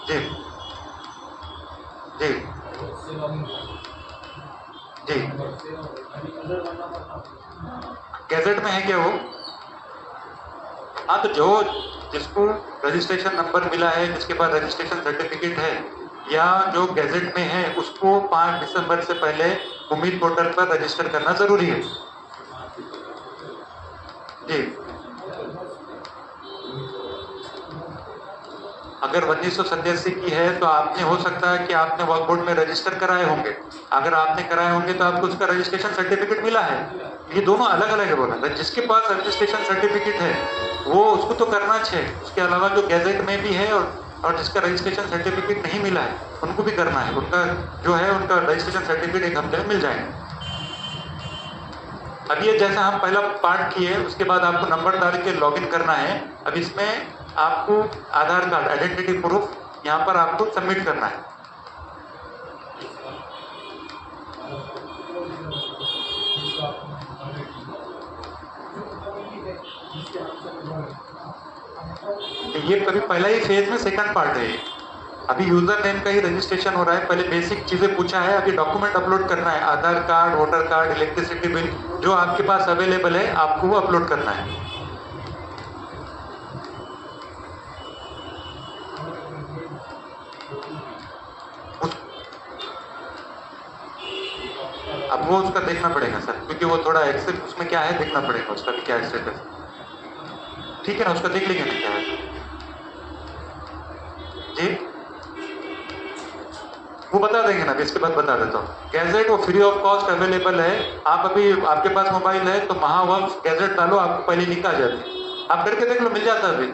जी जी जी। Gadget में है क्या वो? हाँ, तो जो जिसको रजिस्ट्रेशन नंबर मिला है, जिसके पास रजिस्ट्रेशन सर्टिफिकेट है, या जो गैजेट में है, उसको 5 दिसंबर से पहले उम्मीद पोर्टल पर रजिस्टर करना जरूरी है। जी। अगर 1987 की है तो आपने, हो सकता है कि आपने वर्क बोर्ड में रजिस्टर कराए होंगे। अगर आपने कराए होंगे तो आपको उसका रजिस्ट्रेशन सर्टिफिकेट मिला है। ये दोनों अलग अलग है बोला था। जिसके पास रजिस्ट्रेशन सर्टिफिकेट है वो उसको तो करना चाहिए। उसके अलावा जो गैजेट में भी है और जिसका रजिस्ट्रेशन सर्टिफिकेट नहीं मिला है उनको भी करना है। उनका जो है उनका रजिस्ट्रेशन सर्टिफिकेट 1 हफ्ते में मिल जाएगा। अब ये जैसा हम पहला पार्ट किए, उसके बाद आपको नंबर डाल के लॉगिन करना है। अब इसमें आपको आधार कार्ड, आइडेंटिटी प्रूफ यहाँ पर आपको सबमिट करना है। ये कभी पहला ही फेज में सेकंड पार्ट है। अभी यूजर नेम का ही रजिस्ट्रेशन हो रहा है। पहले बेसिक चीजें पूछा है, अभी डॉक्यूमेंट अपलोड करना है। Aadhaar card, voter card, electricity bill, जो आपके पास अवेलेबल है आपको वो अपलोड करना है। अब वो उसका देखना पड़ेगा सर, क्योंकि वो थोड़ा एक्सेप्ट, उसमें क्या है देखना पड़ेगा उसका भी क्या स्टेटस। ठीक है ना, उसका देख लेंगे ना क्या है। जी, वो बता देंगे ना, इसके बाद बता देता हूँ। गैजेट वो फ्री ऑफ कॉस्ट अवेलेबल है। आप अभी आपके पास मोबाइल है तो महावंश गैजेट डालो, आपको पहले लिंक आ जाती है। आप करके देख लो, मिल जाता है अभी।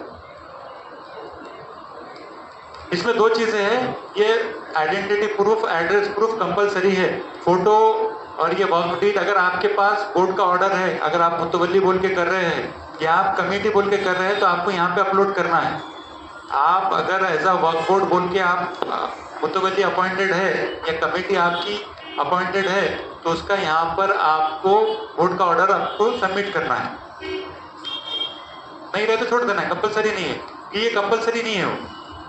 इसमें 2 चीजें हैं, ये identity proof, address proof compulsory है। फोटो और ये वर्क डीड, अगर आपके पास बोर्ड का ऑर्डर है, अगर आप मुतवल्ली बोल के कर रहे हैं या आप कमेटी बोल के कर रहे हैं तो आपको यहाँ पे अपलोड करना है। आप अगर एज अ वर्क बोर्ड बोल के आप मुतवल्ली अपॉइंटेड है या कमेटी आपकी अपॉइंटेड है तो उसका यहाँ पर आपको बोर्ड का ऑर्डर आपको सबमिट करना है। नहीं रहे तो छोड़ देना है, कंपलसरी नहीं है। ये कंपलसरी नहीं है, वो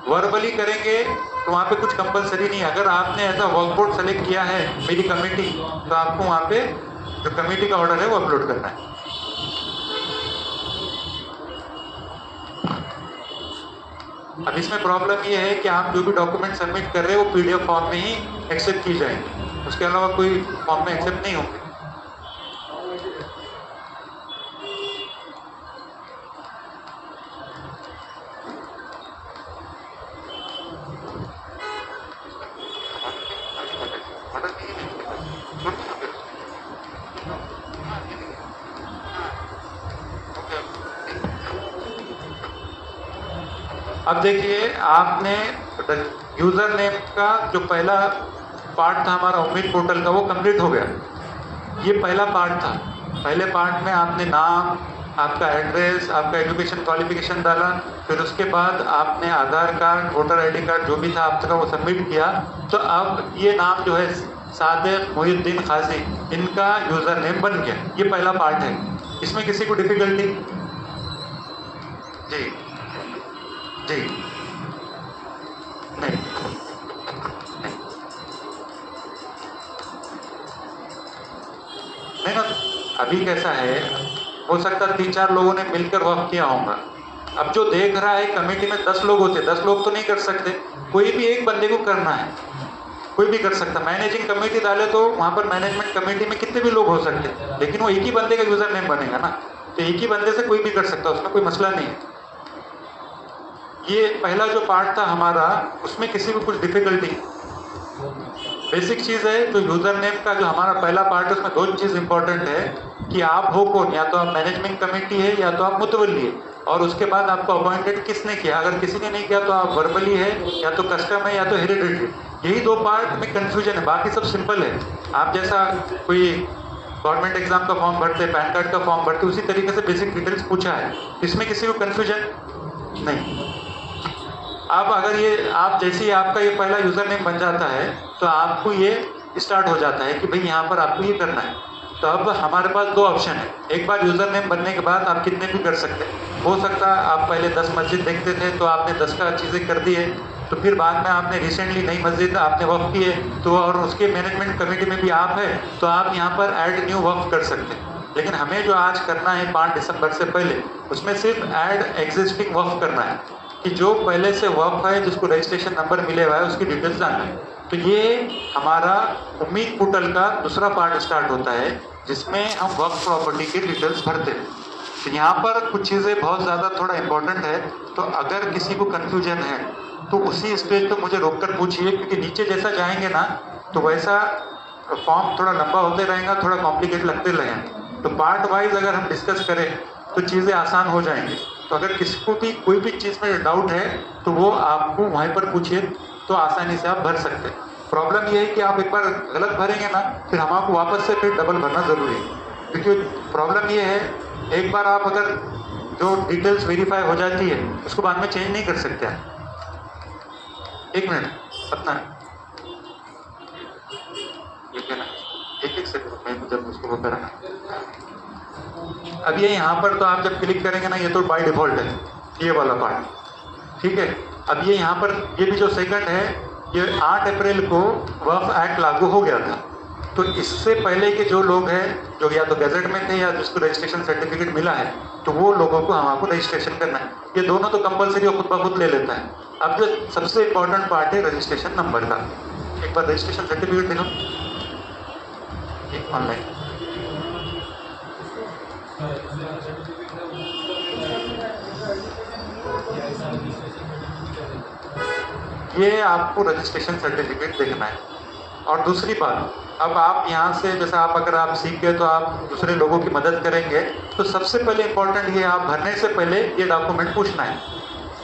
वर्बली करेंगे तो वहाँ पे कुछ कंपलसरी नहीं है। अगर आपने ऐसा वर्क बोर्ड सेलेक्ट किया है मेरी कमेटी, तो आपको वहाँ पे जो कमेटी का ऑर्डर है वो अपलोड करना है। अब इसमें प्रॉब्लम ये है कि आप जो भी डॉक्यूमेंट सबमिट कर रहे हैं वो पीडीएफ फॉर्म में ही एक्सेप्ट की जाएंगे, उसके अलावा कोई फॉर्म में एक्सेप्ट नहीं होंगे। अब देखिए, आपने यूजर नेम का जो पहला पार्ट था हमारा उम्मीद पोर्टल का वो कंप्लीट हो गया। ये पहला पार्ट था। पहले पार्ट में आपने नाम, आपका एड्रेस, आपका एजुकेशन क्वालिफिकेशन डाला, फिर उसके बाद आपने आधार कार्ड, वोटर आईडी कार्ड जो भी था आपका वो सबमिट किया। तो अब ये नाम जो है सादिक मोहिउद्दीन खाजी, इनका यूजर नेम बन गया। ये पहला पार्ट है। इसमें किसी को डिफिकल्टी? जी जी नहीं नहीं ना, अभी कैसा है, हो सकता है 3-4 लोगों ने मिलकर वर्क किया होगा। अब जो देख रहा है कमेटी में 10 लोग होते, 10 लोग तो नहीं कर सकते, कोई भी एक बंदे को करना है, कोई भी कर सकता। मैनेजिंग कमेटी डाले तो वहां पर मैनेजमेंट कमेटी में कितने भी लोग हो सकते, लेकिन वो एक ही बंदे का यूजर नेम बनेगा ना, तो एक ही बंदे से कोई भी कर सकता, उसमें कोई मसला नहीं है। ये पहला जो पार्ट था हमारा, उसमें किसी को कुछ डिफिकल्टी, बेसिक चीज़ है। तो यूजर नेम का जो हमारा पहला पार्ट है उसमें 2 चीज़ इंपॉर्टेंट है कि आप हो कौन, या तो आप मैनेजमेंट कमेटी है या तो आप मुतवल्ली है, और उसके बाद आपको अपॉइंटेड किसने किया। अगर किसी ने नहीं किया तो आप वर्बली है, या तो कस्टम है, या तो हेरिडिटरी। यही 2 पार्ट में कंफ्यूजन है, बाकी सब सिंपल है। आप जैसा कोई गवर्नमेंट एग्जाम का फॉर्म भरते, पैन कार्ड का फॉर्म भरते, उसी तरीके से बेसिक डिटेल्स पूछा है, इसमें किसी को कंफ्यूजन नहीं। अब अगर ये आप जैसे ही आपका ये पहला यूजर नेम बन जाता है तो आपको ये स्टार्ट हो जाता है कि भाई यहाँ पर आपको ये करना है। तो अब हमारे पास 2 ऑप्शन है। एक बार यूजर नेम बनने के बाद आप कितने भी कर सकते हैं। हो सकता है आप पहले 10 मस्जिद देखते थे तो आपने 10 का चीज़ें कर दी है, तो फिर बाद में आपने रिसेंटली नई मस्जिद आपने वक्फ की है तो और उसके मैनेजमेंट कमेटी में भी आप है तो आप यहाँ पर ऐड न्यू वक्फ कर सकते हैं। लेकिन हमें जो आज करना है 5 दिसंबर से पहले, उसमें सिर्फ ऐड एग्जिस्टिंग वक्फ करना है कि जो पहले से वक्फ है जिसको रजिस्ट्रेशन नंबर मिले हुआ है उसकी डिटेल्स जानना है। तो ये हमारा उम्मीद पोर्टल का दूसरा पार्ट स्टार्ट होता है जिसमें हम वक्फ प्रॉपर्टी की डिटेल्स भरते हैं। तो यहाँ पर कुछ चीज़ें बहुत ज़्यादा थोड़ा इम्पोर्टेंट है, तो अगर किसी को कन्फ्यूजन है तो उसी स्टेज पे मुझे रोक कर पूछिए, क्योंकि नीचे जैसा जाएंगे ना तो वैसा फॉर्म थोड़ा लंबा होते रहेगा, थोड़ा कॉम्प्लिकेट लगते रहेंगे। तो पार्ट वाइज अगर हम डिस्कस करें तो चीज़ें आसान हो जाएंगी। तो अगर किसी को भी कोई भी चीज़ में डाउट है तो वो आपको वहीं पर पूछिए, तो आसानी से आप भर सकते हैं। प्रॉब्लम ये है कि आप एक बार गलत भरेंगे ना फिर हम आपको वापस से फिर डबल भरना ज़रूरी है, क्योंकि प्रॉब्लम ये है एक बार आप अगर जो डिटेल्स वेरीफाई हो जाती है उसको बाद में चेंज नहीं कर सकते हैं। एक मिनट अपना ये कहना एक सेकंड मैं जब उसको वो करा। अब ये यहाँ पर तो आप जब क्लिक करेंगे ना ये तो बाय डिफॉल्ट है ये वाला पार्ट, ठीक है। अब ये यहाँ पर ये भी जो सेकंड है ये 8 अप्रैल को वक्फ एक्ट लागू हो गया था। तो इससे पहले के जो लोग हैं जो या तो गैजेट में थे या जिसको रजिस्ट्रेशन सर्टिफिकेट मिला है तो वो लोगों को हमको रजिस्ट्रेशन करना है। ये दोनों तो कंपलसरी खुद ब खुद ले लेता है। अब जो सबसे इम्पोर्टेंट पार्ट है रजिस्ट्रेशन नंबर का, एक बार रजिस्ट्रेशन सर्टिफिकेट देखो ऑनलाइन। ये आपको रजिस्ट्रेशन सर्टिफिकेट देखना है। और दूसरी बात, अब आप यहाँ से जैसा आप अगर आप सीख गए तो आप दूसरे लोगों की मदद करेंगे, तो सबसे पहले इम्पोर्टेंट ये आप भरने से पहले ये डॉक्यूमेंट पूछना है।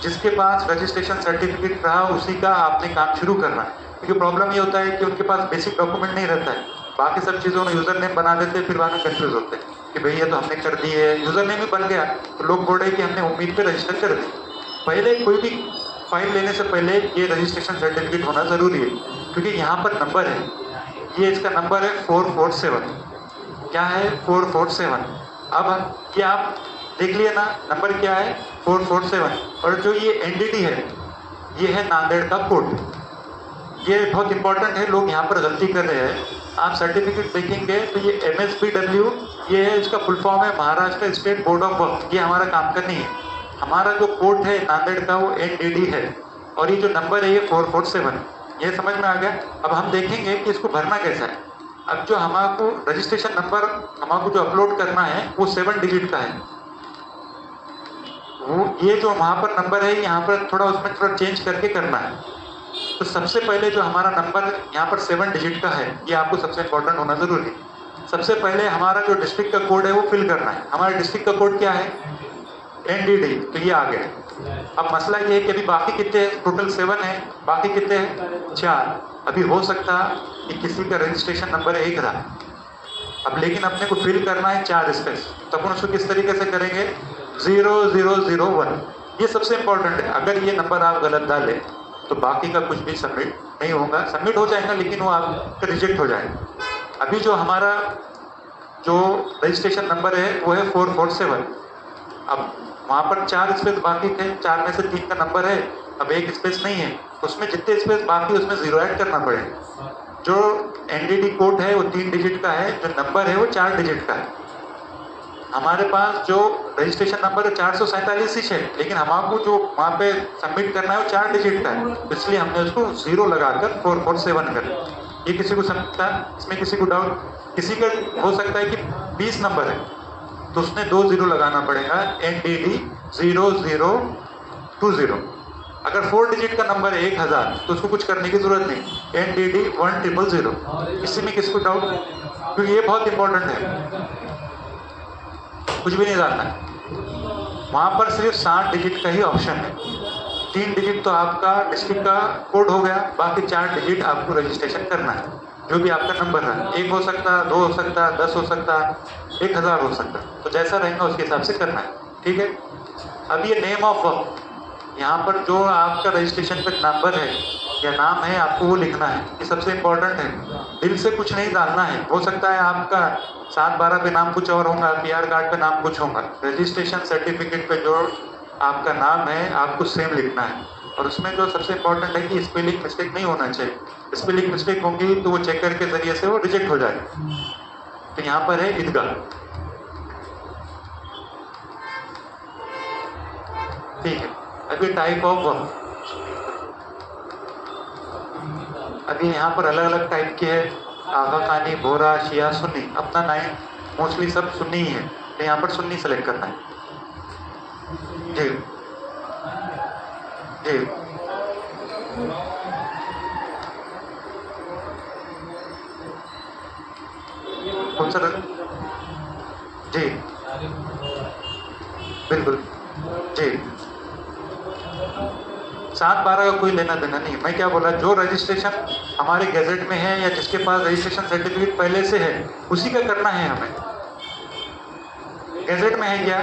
जिसके पास रजिस्ट्रेशन सर्टिफिकेट रहा उसी का आपने काम शुरू करना है, क्योंकि प्रॉब्लम ये होता है कि उनके पास बेसिक डॉक्यूमेंट नहीं रहता है। बाकी सब चीज़ों में यूज़र नेम बना देते हैं, फिर बाद में कन्फ्यूज होते हैं कि भैया तो हमने कर दी है, यूज़र नेम ही बन गया तो लोग बोले कि हमने उम्मीद पे रजिस्टर कर दी। पहले कोई भी फाइल लेने से पहले ये रजिस्ट्रेशन सर्टिफिकेट होना ज़रूरी है, क्योंकि यहाँ पर नंबर है, ये इसका नंबर है 447। क्या है 447। अब ये आप देख लिए ना नंबर क्या है 447। और जो ये एनडीटी है ये है नांदेड़ का कोड। ये बहुत इंपॉर्टेंट है, लोग यहाँ पर गलती कर रहे हैं। आप सर्टिफिकेट देखेंगे तो ये MSPW ये है, इसका फुल फॉर्म है महाराष्ट्र स्टेट बोर्ड ऑफ वक्फ। ये हमारा काम का नहीं है। हमारा जो कोड है नांदेड़ का वो NDD है और ये जो नंबर है ये 447। ये समझ में आ गया। अब हम देखेंगे कि इसको भरना कैसा है। अब जो हमको रजिस्ट्रेशन नंबर हमको जो अपलोड करना है वो 7 डिजिट का है। वो ये जो वहाँ पर नंबर है यहाँ पर थोड़ा उसमें थोड़ा चेंज करके करना है। तो सबसे पहले जो हमारा नंबर यहाँ पर 7 डिजिट का है ये आपको सबसे इम्पोर्टेंट होना ज़रूरी है। सबसे पहले हमारा जो डिस्ट्रिक्ट का कोड है वो फिल करना है। हमारे डिस्ट्रिक्ट का कोड क्या है NDD, तो ये आ गया। अब मसला ये है कि अभी बाकी कितने टोटल 7 है, बाकी कितने हैं 4। अभी हो सकता कि किसी का रजिस्ट्रेशन नंबर 1 रहा, अब लेकिन अपने को फिल करना है 4 स्पेस। तो अपन उसको किस तरीके से करेंगे 0001। ये सबसे इम्पोर्टेंट है। अगर ये नंबर आप गलत डालें तो बाकी का कुछ भी सबमिट नहीं होगा। सबमिट हो जाएगा लेकिन वो आपका रिजेक्ट हो जाएगा। अभी जो हमारा जो रजिस्ट्रेशन नंबर है वो है 447। अब वहाँ पर 4 स्पेस बाकी थे, 4 में से 3 का नंबर है, अब 1 स्पेस नहीं है, उसमें जितने स्पेस बाकी उसमें 0 ऐड करना पड़ेगा। जो NDD कोड है वो 3 डिजिट का है, जो नंबर है वो 4 डिजिट का है। हमारे पास जो रजिस्ट्रेशन नंबर है 447 ही है, लेकिन हमको जो वहाँ पे सबमिट करना है वो 4 डिजिट का है, इसलिए हमने उसको 0 लगाकर 447 कर। ये किसी को समझता है? इसमें किसी को डाउट? किसी का हो सकता है कि 20 नंबर है तो उसने 2 0 लगाना पड़ेगा, NDD 0020। अगर 4 डिजिट का नंबर है 1000 तो उसको कुछ करने की जरूरत नहीं, NDD 1000। इसी में किसको डाउट? क्योंकि ये बहुत इंपॉर्टेंट है, कुछ भी नहीं जानना है। वहाँ पर सिर्फ 7 डिजिट का ही ऑप्शन है। 3 डिजिट तो आपका डिस्ट्रिक्ट का कोड हो गया, बाकी 4 डिजिट आपको रजिस्ट्रेशन करना है। जो भी आपका नंबर है, 1 हो सकता है, 2 हो सकता है, 10 हो सकता है, 1000 हो सकता है, तो जैसा रहेगा उसके हिसाब से करना है। ठीक है। अब ये नेम ऑफ वक्फ, यहाँ पर जो आपका रजिस्ट्रेशन पे नंबर है या नाम है आपको वो लिखना है। ये सबसे इम्पोर्टेंट है। दिल से कुछ नहीं डालना है। हो सकता है आपका 7/12 पे नाम कुछ और होगा, PR कार्ड पे नाम कुछ होगा, रजिस्ट्रेशन सर्टिफिकेट पे जो आपका नाम है आपको सेम लिखना है। और उसमें जो सबसे इम्पोर्टेंट है कि स्पेलिंग मिस्टेक नहीं होना चाहिए। स्पेलिंग मिस्टेक होंगी तो वो चेकर के जरिए से वो रिजेक्ट हो जाएगा। तो यहाँ पर है ईदगाह, ठीक है। अभी टाइप ऑफ वक्फ, अभी यहाँ पर अलग अलग टाइप के है, आगा खानी, बोरा, शिया, सुन्नी। अपना नाइन मोस्टली सब सुन्नी ही है, तो यहाँ पर सुन्नी सेलेक्ट करना है। जी जी कौन सा? जी बिल्कुल जी। 7/12 का कोई लेना देना नहीं। मैं क्या बोला, जो रजिस्ट्रेशन हमारे गैजेट में है या जिसके पास रजिस्ट्रेशन सर्टिफिकेट पहले से है उसी का करना है हमें। गैजेट में है क्या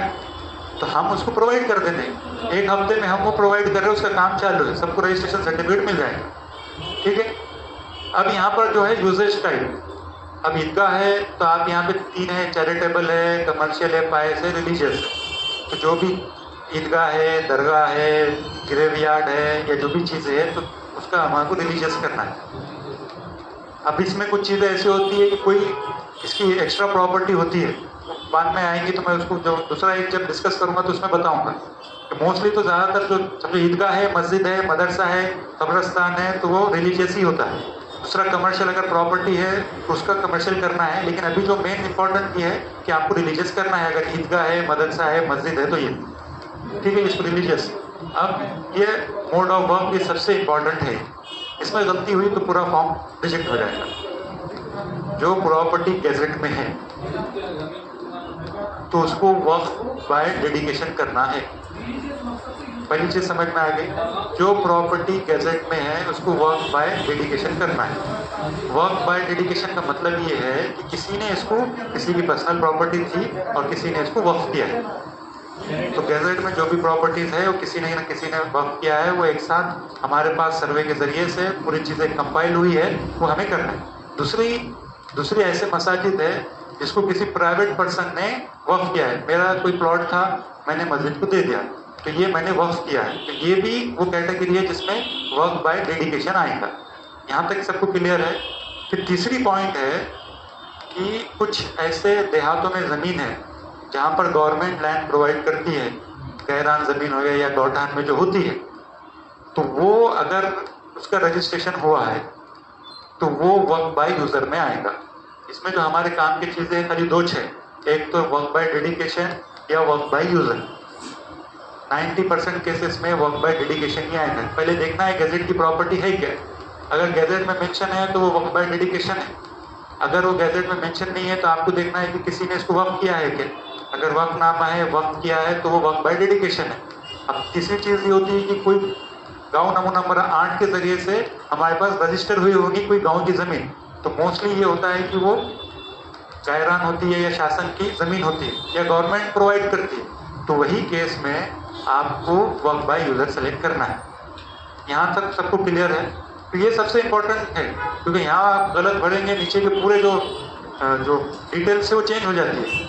तो हम उसको प्रोवाइड कर देंगे, 1 हफ्ते में हम वो प्रोवाइड कर रहे हैं, उसका काम चालू है, सबको रजिस्ट्रेशन सर्टिफिकेट मिल जाएगा, ठीक है। अब यहाँ पर जो है यूजेज टाइप, अब ईदगाह है तो आप यहाँ पे 3 है, चैरिटेबल है, कमर्शियल है, पायस है, रिलीजियस है। तो जो भी ईदगाह है, दरगाह है, ग्रेवयार्ड है या जो भी चीज़ें है तो उसका हमारे को रिलीजियस करना है। अब इसमें कुछ चीज़ें ऐसी होती है कि कोई इसकी एक्स्ट्रा प्रॉपर्टी होती है, बाद में आएंगी तो मैं उसको जो दूसरा एक जब डिस्कस करूँगा तो उसमें बताऊँगा। तो मोस्टली तो ज़्यादातर जो समझो ईदगाह है, मस्जिद है, मदरसा है, कब्रस्तान है तो वो रिलीजियस ही होता है। दूसरा कमर्शियल अगर प्रॉपर्टी है तो उसका कमर्शियल करना है, लेकिन अभी जो मेन इंपॉर्टेंट ये है कि आपको रिलीजियस करना है। अगर ईदगाह है, मदरसा है, मस्जिद है तो ये ठीक है, इसको रिलीजियस। अब ये मोड ऑफ वर्क ये सबसे इम्पॉर्टेंट है, इसमें गलती हुई तो पूरा फॉर्म रिजेक्ट हो जाएगा। जो प्रॉपर्टी गैजेट में है तो उसको वर्क बाय डेडिकेशन करना है। पहली चीज समझ में आ गई, जो प्रॉपर्टी गैजेट में है उसको वर्क बाय डेडिकेशन करना है। वर्क बाय डेडिकेशन का मतलब ये है कि किसी ने इसको, किसी की पर्सनल प्रॉपर्टी थी और किसी ने इसको वर्क किया है। तो गैजेट में जो भी प्रॉपर्टीज है वो किसी ने वर्क किया है, वो एक साथ हमारे पास सर्वे के जरिए से पूरी चीज़ें कंपाइल हुई है, वो हमें करना है। दूसरी ऐसे मसाजिद है जिसको किसी प्राइवेट पर्सन ने वक्फ किया है। मेरा कोई प्लॉट था, मैंने मस्जिद को दे दिया तो ये मैंने वक्फ किया है, तो ये भी वो कैटेगरी है जिसमें वर्क बाय डेडिकेशन आएगा। यहाँ तक सबको क्लियर है। फिर तीसरी पॉइंट है कि कुछ ऐसे देहातों में ज़मीन है जहाँ पर गवर्नमेंट लैंड प्रोवाइड करती है, गैरान ज़मीन हो गया या गौठान में जो होती है, तो वो अगर उसका रजिस्ट्रेशन हुआ है तो वो वर्क बाय यूज़र में आएगा। इसमें जो हमारे काम की चीज़ें हैं खाली 2 है, एक तो वर्क बाय डेडिकेशन या वर्क बाय यूज़र। 90% केसेस में वर्क बाय डेडिकेशन ही आएगा। पहले देखना है गैजेट की प्रॉपर्टी है क्या। अगर गैजेट में मेंशन है तो वो वर्क बाय डेडिकेशन है, अगर वो गैजेट में मेंशन नहीं है तो आपको देखना है कि किसी ने इसको वक्फ किया है क्या। अगर वक्फनामा है, वक्फ किया है तो वो वर्क बाय डेडिकेशन है। अब तीसरी चीज़ ये होती है कि कोई गाँव नंबर 8 के जरिए से हमारे पास रजिस्टर हुई होगी कोई गाँव की ज़मीन, तो मोस्टली ये होता है कि वो गायरान होती है या शासन की ज़मीन होती है या गवर्नमेंट प्रोवाइड करती है, तो वही केस में आपको वर्क बाय यूज़र सेलेक्ट करना है। यहाँ तक सबको क्लियर है। तो ये सबसे इम्पोर्टेंट है, क्योंकि यहाँ आप गलत भरेंगे नीचे के पूरे जो डिटेल्स है वो चेंज हो जाती है।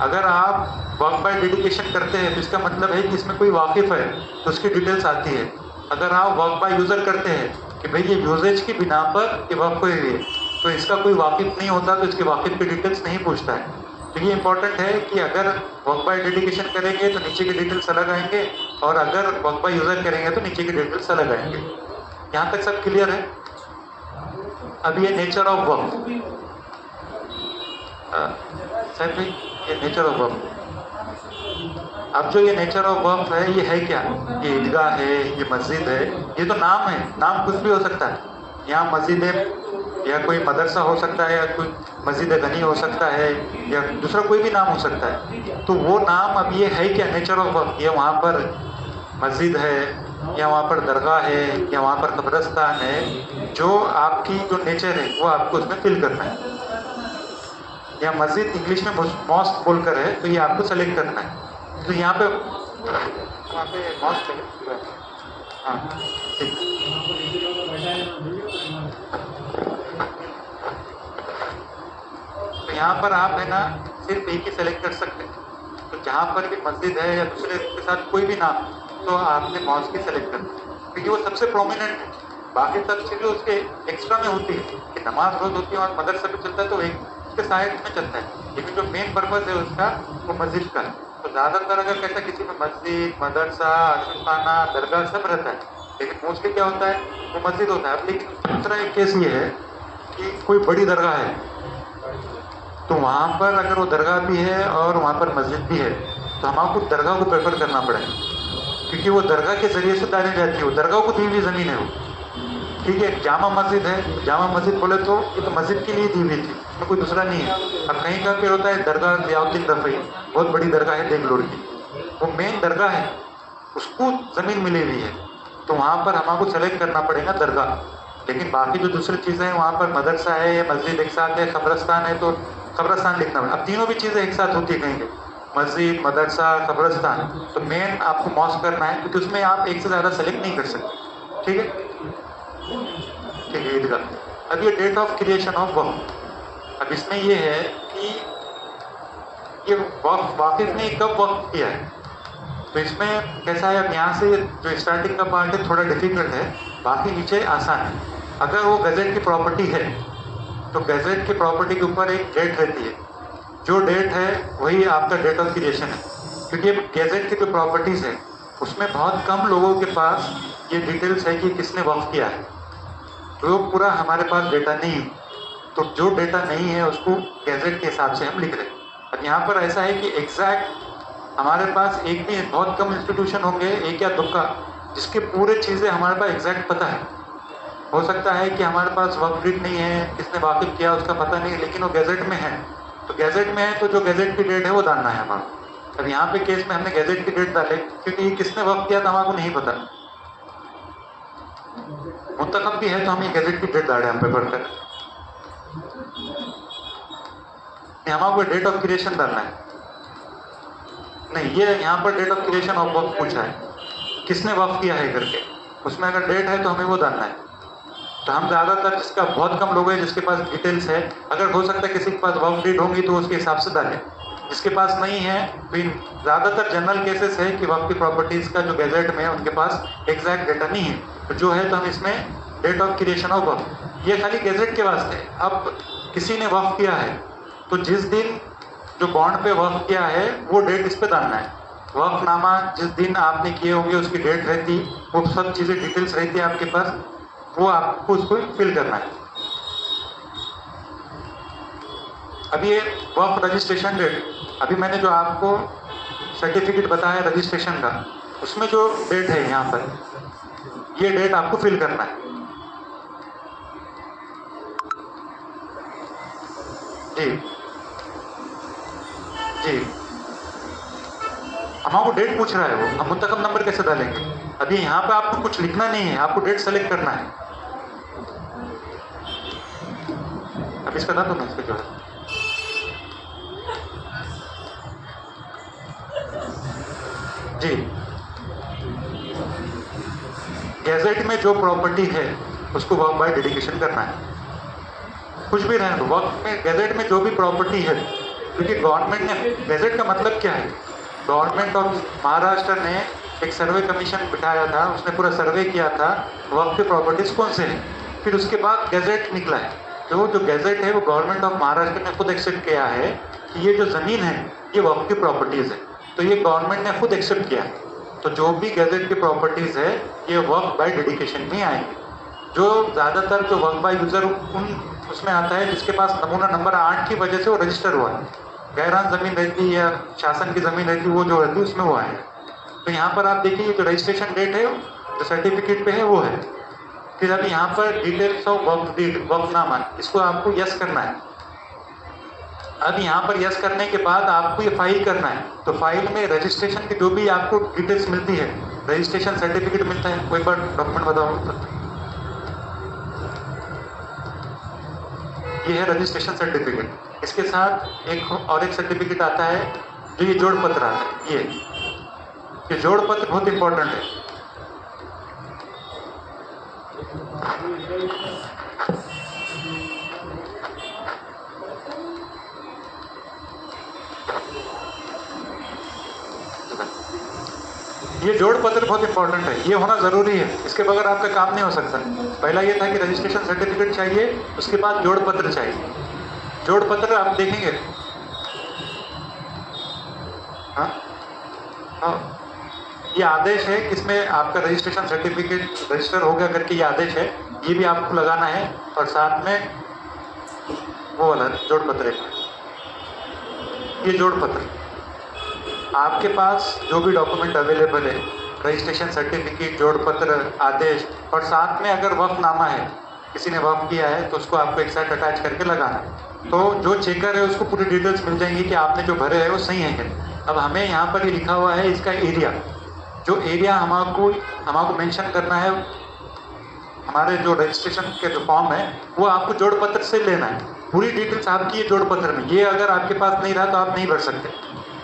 अगर आप वर्क बाय डेडिकेशन करते हैं तो इसका मतलब है कि इसमें कोई वाकिफ़ है तो उसकी डिटेल्स आती है। अगर आप वर्क बाय यूज़र करते हैं कि भाई ये यूजेज की बिना पर ये वर्क हुई है तो इसका कोई वाकिफ़ नहीं होता तो इसके वाकिफ़ की डिटेल्स नहीं पूछता है। तो ये इंपॉर्टेंट है कि अगर वर्क बाय डेडिकेशन करेंगे तो नीचे के डिटेल्स अलग आएंगे और अगर वर्क बाय यूज़र करेंगे तो नीचे के डिटेल्स अलग आएंगे। यहाँ तक सब क्लियर है। अब ये नेचर ऑफ वर्क, सर भाई ये नेचर ऑफ वर्क, अब जो ये नेचर ऑफ वर्क है ये है क्या। ये ईदगाह है, ये मस्जिद है, ये तो नाम है, नाम कुछ भी हो सकता है। यहाँ मस्जिद है या कोई मदरसा हो सकता है या कोई मस्जिद गनी हो सकता है या दूसरा कोई भी नाम हो सकता है। तो वो नाम अब ये है क्या नेचर ऑफ वर्क, ये वहाँ पर मस्जिद है या वहाँ पर दरगाह है या वहाँ पर कब्रस्तान है, जो आपकी जो नेचर है वो आपको उसमें फिल करना है। या मस्जिद इंग्लिश में मॉस्क बोलकर है तो ये आपको सेलेक्ट करना है। तो यहाँ पे मॉस्क है, हाँ ठीक। तो यहाँ पर आप है ना सिर्फ एक ही सेलेक्ट कर सकते हैं। तो जहाँ पर भी मस्जिद है या दूसरे के साथ कोई भी नाम तो आपने मॉस्क ही सेलेक्ट करना है। तो क्योंकि वो सबसे प्रोमिनेंट है। बाकी सब चीज़ें उसके एक्स्ट्रा में होती है कि नमाज रोज होती है और मदरसा भी चलता है तो एक उसके साइड में चलता है, लेकिन जो मेन पर्पज़ है उसका वो मस्जिद का। तो ज़्यादातर अगर कहता है किसी में मस्जिद, मदरसा, आशिफाना, दरगाह सब रहता है, लेकिन मोस्टली क्या होता है वो मस्जिद होता है। अब लेकिन दूसरा एक केस ये है कि कोई बड़ी दरगाह है, तो वहाँ पर अगर वो दरगाह भी है और वहाँ पर मस्जिद भी है, तो हमको दरगाह को प्रेफर करना पड़ेगा, क्योंकि वो दरगाह के ज़रिए से दानी जाती है, वो दरगाह को दी हुई ज़मीन है वो। ठीक है, जामा मस्जिद है, जामा मस्जिद बोले तो ये तो मस्जिद के लिए दी हुई थी, उसमें कोई दूसरा नहीं है। अब कहीं का फिर होता है दरगाह ज़ियाउद्दीन रफ़ी, बहुत बड़ी दरगाह है बेंगलोर की, वो मेन दरगाह है, उसको ज़मीन मिली हुई है, तो वहाँ पर हमको सेलेक्ट करना पड़ेगा दरगाह। लेकिन बाकी जो दूसरी चीज़ें हैं, वहाँ पर मदरसा है या मस्जिद एक साथ है, कब्रस्तान है, तो कब्रस्तान लिखना पड़ेगा। अब तीनों भी चीज़ें एक साथ होती है कहीं पे, मस्जिद, मदरसा, कब्रस्तान, तो मेन आपको मॉस्क करना है, क्योंकि उसमें आप एक से ज़्यादा सेलेक्ट नहीं कर सकते। ठीक है, ठीक है, ईदगाह। अब ये डेट ऑफ क्रिएशन ऑफ वक्फ, अब इसमें ये है कि ये वक्फ वाकिफ ने कब वक्फ किया है, तो इसमें कैसा है, अब यहाँ से जो स्टार्टिंग का पार्ट है थोड़ा डिफिकल्ट है, बाकी नीचे आसान है। अगर वो गज़ट की प्रॉपर्टी है तो गज़ट की प्रॉपर्टी के ऊपर एक डेट रहती है, जो डेट है वही आपका डेट ऑफ क्रिएशन है, क्योंकि गज़ट की जो प्रॉपर्टीज़ है उसमें बहुत कम लोगों के पास ये डिटेल्स है कि किसने वक्फ किया है, तो पूरा हमारे पास डेटा नहीं है, तो जो डेटा नहीं है उसको गज़ट के हिसाब से हम लिख रहे हैं। अब यहाँ पर ऐसा है कि एग्जैक्ट हमारे पास एक भी बहुत कम इंस्टीट्यूशन होंगे, एक या दो का, जिसके पूरे चीज़ें हमारे पास एग्जैक्ट पता है। हो सकता है कि हमारे पास वक्फ डेट नहीं है, किसने वाकिफ किया उसका पता नहीं, लेकिन वो गज़ट में है, तो गज़ट में है तो जो गज़ट की डेट है वो डालना है हमारा। अब यहाँ पे केस में हमने गज़ट की डेट डाले, क्योंकि किसने वक्फ किया था हमको नहीं पता, मुंतखब भी है तो हम ये गज़ट की डेट डाले हम पेपर पर, हमको डेट ऑफ क्रिएशन डालना है। नहीं, ये यहाँ पर डेट ऑफ क्रिएशन ऑफ वक्फ पूछा है, किसने वक्फ किया है करके, उसमें अगर डेट है तो हमें वो डालना है। तो हम ज़्यादातर, जिसका बहुत कम लोग हैं जिसके पास डिटेल्स है, अगर हो सकता है किसी के पास वक्फ डेट होंगी तो उसके हिसाब से डालें, जिसके पास नहीं है तो ज़्यादातर जनरल केसेस है कि वक्फ की प्रॉपर्टीज़ का जो गज़ट में है उनके पास एग्जैक्ट डेटा नहीं है, तो जो है तो हम इसमें डेट ऑफ क्रिएशन ऑफ वक्फ, ये खाली गज़ट के वास्ते। अब किसी ने वक्फ किया है तो जिस दिन जो बॉन्ड पे वक्फ किया है वो डेट इस पे डालना है, वक्फनामा जिस दिन आपने किए होंगे उसकी डेट रहती, वो सब चीज़ें डिटेल्स रहती है आपके पास, वो आपको उसको फिल करना है। अभी ये वक्फ रजिस्ट्रेशन डेट, अभी मैंने जो आपको सर्टिफिकेट बताया रजिस्ट्रेशन का, उसमें जो डेट है यहाँ पर, ये डेट आपको फिल करना है। जी जी, हमको डेट पूछ रहा है वो, हम मुंतखब नंबर कैसे डालेंगे। अभी यहाँ पे आपको कुछ लिखना नहीं है, आपको डेट सेलेक्ट करना है। अब इसका था तो मैं इसका जो है जी, गैजेट में जो प्रॉपर्टी है उसको वक्फ बाय डेडिकेशन करना है, कुछ भी रहने दो, वक्फ में गैजेट में जो भी प्रॉपर्टी है, क्योंकि गवर्नमेंट ने, गैजेट का मतलब क्या है, गवर्नमेंट ऑफ महाराष्ट्र ने एक सर्वे कमीशन बिठाया था, उसने पूरा सर्वे किया था वक्फ की प्रॉपर्टीज़ कौन से हैं, फिर उसके बाद गैजेट निकला है, जो गैजेट है वो गवर्नमेंट ऑफ महाराष्ट्र ने खुद एक्सेप्ट किया है कि ये जो ज़मीन है ये वक्फ की प्रॉपर्टीज़ है, तो ये गवर्नमेंट ने खुद एक्सेप्ट किया, तो जो भी गैजेट की प्रॉपर्टीज़ है ये वक्फ बाय डेडिकेशन में आएंगे। जो ज़्यादातर जो वक्फ बाय यूज़र उन उसमें आता है जिसके पास नमूना नंबर 8 की वजह से वो रजिस्टर हुआ है, गैरान ज़मीन रहती है या शासन की ज़मीन रहती है, वो जो रहती है उसमें वो आएगा। तो यहाँ पर आप देखिए जो रजिस्ट्रेशन डेट है जो सर्टिफिकेट पे है वो है, फिर अभी यहाँ पर डिटेल्स ऑफ वक्फ डीड, वक्फनामा, इसको आपको यस करना है। अब यहाँ पर यस करने के बाद आपको ये फाइल करना है, तो फाइल में रजिस्ट्रेशन की जो भी आपको डिटेल्स मिलती है, रजिस्ट्रेशन सर्टिफिकेट मिलता है, कोई बार डॉक्यूमेंट बताओ, ये है रजिस्ट्रेशन सर्टिफिकेट, इसके साथ एक और एक सर्टिफिकेट आता है जो ये जोड़ पत्र आता है, ये जोड़ पत्र बहुत इंपॉर्टेंट है। ये जोड़ पत्र बहुत इंपॉर्टेंट है, ये होना ज़रूरी है, इसके बगैर आपका काम नहीं हो सकता। पहला ये था कि रजिस्ट्रेशन सर्टिफिकेट चाहिए, उसके बाद जोड़ पत्र चाहिए। जोड़ पत्र आप देखेंगे, हाँ हाँ, ये आदेश है किसमें आपका रजिस्ट्रेशन सर्टिफिकेट रजिस्टर हो गया करके ये आदेश है, ये भी आपको लगाना है। और साथ में वो वाला जोड़ पत्र है, ये जोड़ पत्र आपके पास जो भी डॉक्यूमेंट अवेलेबल है, रजिस्ट्रेशन सर्टिफिकेट, जोड़ पत्र, आदेश, और साथ में अगर वक्फनामा है, किसी ने वक्फ किया है तो उसको आपको एक साथ अटैच करके लगाना है। तो जो चेकर है उसको पूरी डिटेल्स मिल जाएंगी कि आपने जो भरे है वो सही है क्या। अब हमें यहाँ पर ये लिखा हुआ है इसका एरिया, जो एरिया हमको मेंशन करना है, हमारे जो रजिस्ट्रेशन के जो फॉर्म है वो आपको जोड़ पत्र से लेना है। पूरी डिटेल्स आपकी ये जोड़ पत्र में, ये अगर आपके पास नहीं रहा तो आप नहीं भर सकते।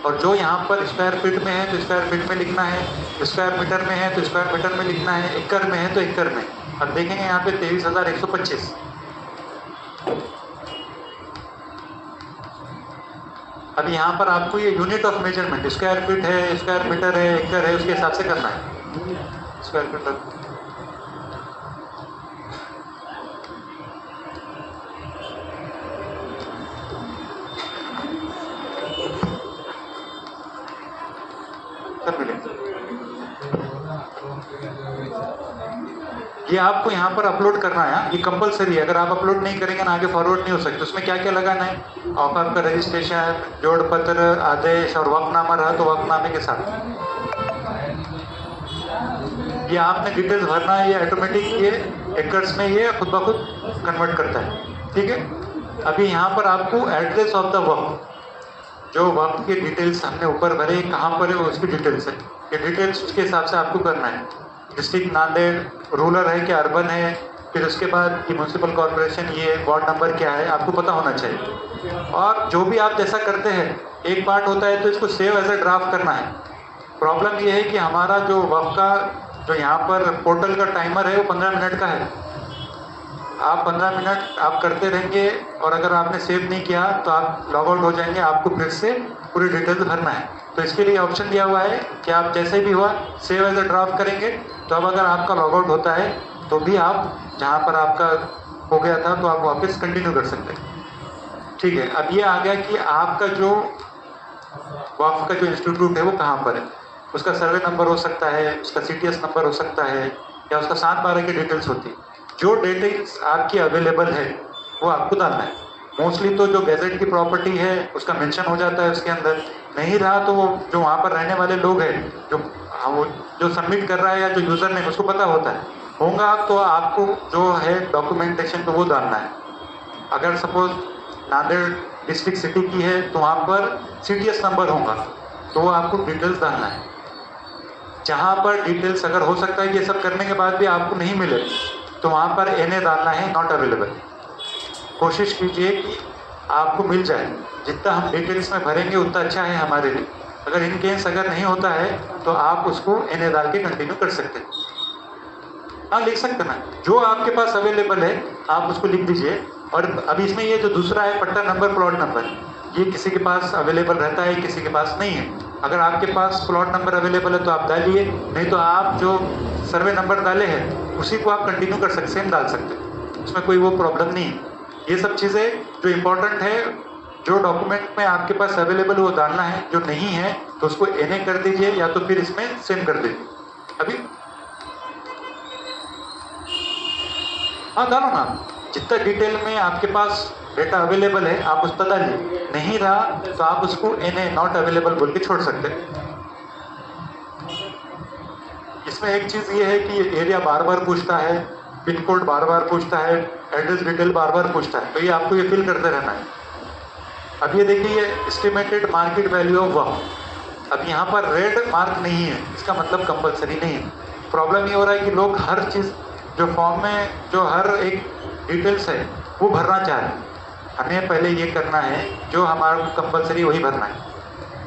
और जो यहाँ पर स्क्वायर फीट में है तो स्क्वायर फीट में लिखना है, स्क्वायर मीटर में है तो स्क्वायर मीटर में लिखना है, एकड़ में है तो एकड़ में। अब देखेंगे यहाँ पे 23,125। अब यहाँ पर आपको ये unit of measurement square feet है, स्क्वायर मीटर है, एकड़ है, उसके हिसाब से करना है। स्क्वायर फीट ये आपको यहाँ पर अपलोड करना है, ये कंपलसरी है। अगर आप अपलोड नहीं करेंगे ना आगे फॉरवर्ड नहीं हो सकते। उसमें क्या क्या लगाना है, आपका रजिस्ट्रेशन, जोड़ पत्र, आदेश और वक्फनामा रहा तो वक्फनामे के साथ ये आपने डिटेल्स भरना है। ये ऑटोमेटिक ये एकर्स में ये खुद ब खुद कन्वर्ट करता है, ठीक है। अभी यहाँ पर आपको एड्रेस ऑफ द वक्फ, जो वक्त के डिटेल्स हमने ऊपर भरे कहाँ पर है वो उसकी डिटेल्स है, ये डिटेल्स उसके हिसाब से आपको करना है। डिस्ट्रिक्ट नांदेड़ रूरल है कि अर्बन है, फिर उसके बाद ये म्यूनसिपल कॉर्पोरेशन, ये वार्ड नंबर क्या है, आपको पता होना चाहिए। और जो भी आप जैसा करते हैं एक पार्ट होता है तो इसको सेव एज ए ड्राफ्ट करना है। प्रॉब्लम ये है कि हमारा जो वक्त का जो यहाँ पर पोर्टल का टाइमर है वो 15 मिनट का है। आप 15 मिनट आप करते रहेंगे और अगर आपने सेव नहीं किया तो आप लॉग आउट हो जाएंगे, आपको फिर से पूरी डिटेल्स भरना है। तो इसके लिए ऑप्शन दिया हुआ है कि आप जैसे भी हुआ सेव एज ए ड्राफ्ट करेंगे, तो अब अगर आपका लॉग आउट होता है तो भी आप जहाँ पर आपका हो गया था तो आप वापस कंटिन्यू कर सकते हैं, ठीक है। अब ये आ गया कि आपका जो वक्फ का जो इंस्टीट्यूट है वो कहाँ पर है, उसका सर्वे नंबर हो सकता है, उसका CTS नंबर हो सकता है, या उसका 7/12 की डिटेल्स होती है। जो डिटेल्स आपकी अवेलेबल है वो आपको डालना है। मोस्टली तो जो गैजेट की प्रॉपर्टी है उसका मेंशन हो जाता है उसके अंदर, नहीं रहा तो वो जो वहाँ पर रहने वाले लोग हैं जो सबमिट कर रहा है या जो यूज़र ने उसको पता होता है होगा, तो आपको जो है डॉक्यूमेंटेशन तो वो डालना है। अगर सपोज नांदेड़ डिस्ट्रिक्ट सिटी की है तो वहाँ पर CTS नंबर होगा तो वो आपको डिटेल्स डालना है। जहाँ पर डिटेल्स अगर हो सकता है ये सब करने के बाद भी आपको नहीं मिले तो वहाँ पर NA डालना है, नॉट अवेलेबल। कोशिश कीजिए कि आपको मिल जाए, जितना हम डिटेल्स में भरेंगे उतना अच्छा है हमारे लिए। अगर इन केस अगर नहीं होता है तो आप उसको NA डाल के कंटिन्यू कर सकते हैं। हाँ लिख सकते ना, जो आपके पास अवेलेबल है आप उसको लिख दीजिए। और अभी इसमें ये जो दूसरा है पट्टा नंबर, प्लॉट नंबर, ये किसी के पास अवेलेबल रहता है, किसी के पास नहीं है। अगर आपके पास प्लॉट नंबर अवेलेबल है तो आप डालिए, नहीं तो आप जो सर्वे नंबर डाले हैं उसी को आप कंटिन्यू कर सकते, सेम डाल सकते हैं, उसमें कोई वो प्रॉब्लम नहीं है। ये सब चीज़ें जो इम्पोर्टेंट है, जो डॉक्यूमेंट में आपके पास अवेलेबल वो डालना है, जो नहीं है तो उसको NA कर दीजिए या तो फिर इसमें सेम कर दीजिए। अभी हाँ डालो ना, जितना डिटेल में आपके पास डेटा अवेलेबल है आप उस पर डालिए, नहीं रहा तो आप उसको NA नॉट अवेलेबल बोल के छोड़ सकते हैं। इसमें एक चीज़ ये है कि एरिया बार बार पूछता है, पिन कोड बार बार पूछता है, एड्रेस डिटेल बार बार पूछता है, तो ये आपको ये फिल करते रहना है। अब ये देखिए ये एस्टिमेटेड मार्केट वैल्यू ऑफ वक्फ, अब यहाँ पर रेड मार्क नहीं है, इसका मतलब कंपलसरी नहीं है। प्रॉब्लम ये हो रहा है कि लोग हर चीज़ जो फॉर्म में जो हर एक डिटेल्स है वो भरना चाह रहे हैं। हमें पहले ये करना है जो हमारा कंपलसरी वही भरना है।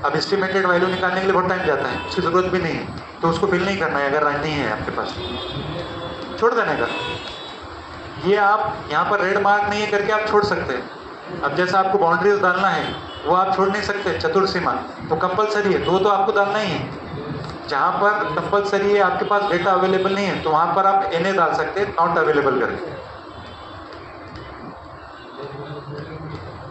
अब एस्टिमेटेड वैल्यू निकालने के लिए बहुत टाइम जाता है, उसकी ज़रूरत भी नहीं है, तो उसको फिल नहीं करना है। अगर नहीं है आपके पास छोड़ देने का, ये आप यहाँ पर रेड मार्क नहीं है करके आप छोड़ सकते हैं। अब जैसा आपको बाउंड्रीज डालना है वो आप छोड़ नहीं सकते, चतुर्सीमा तो कंपलसरी है, तो आपको डालना ही है। जहाँ पर कंपलसरी है आपके पास डेटा अवेलेबल नहीं है तो वहाँ पर आप NA डाल सकते हैं, नॉट अवेलेबल करके।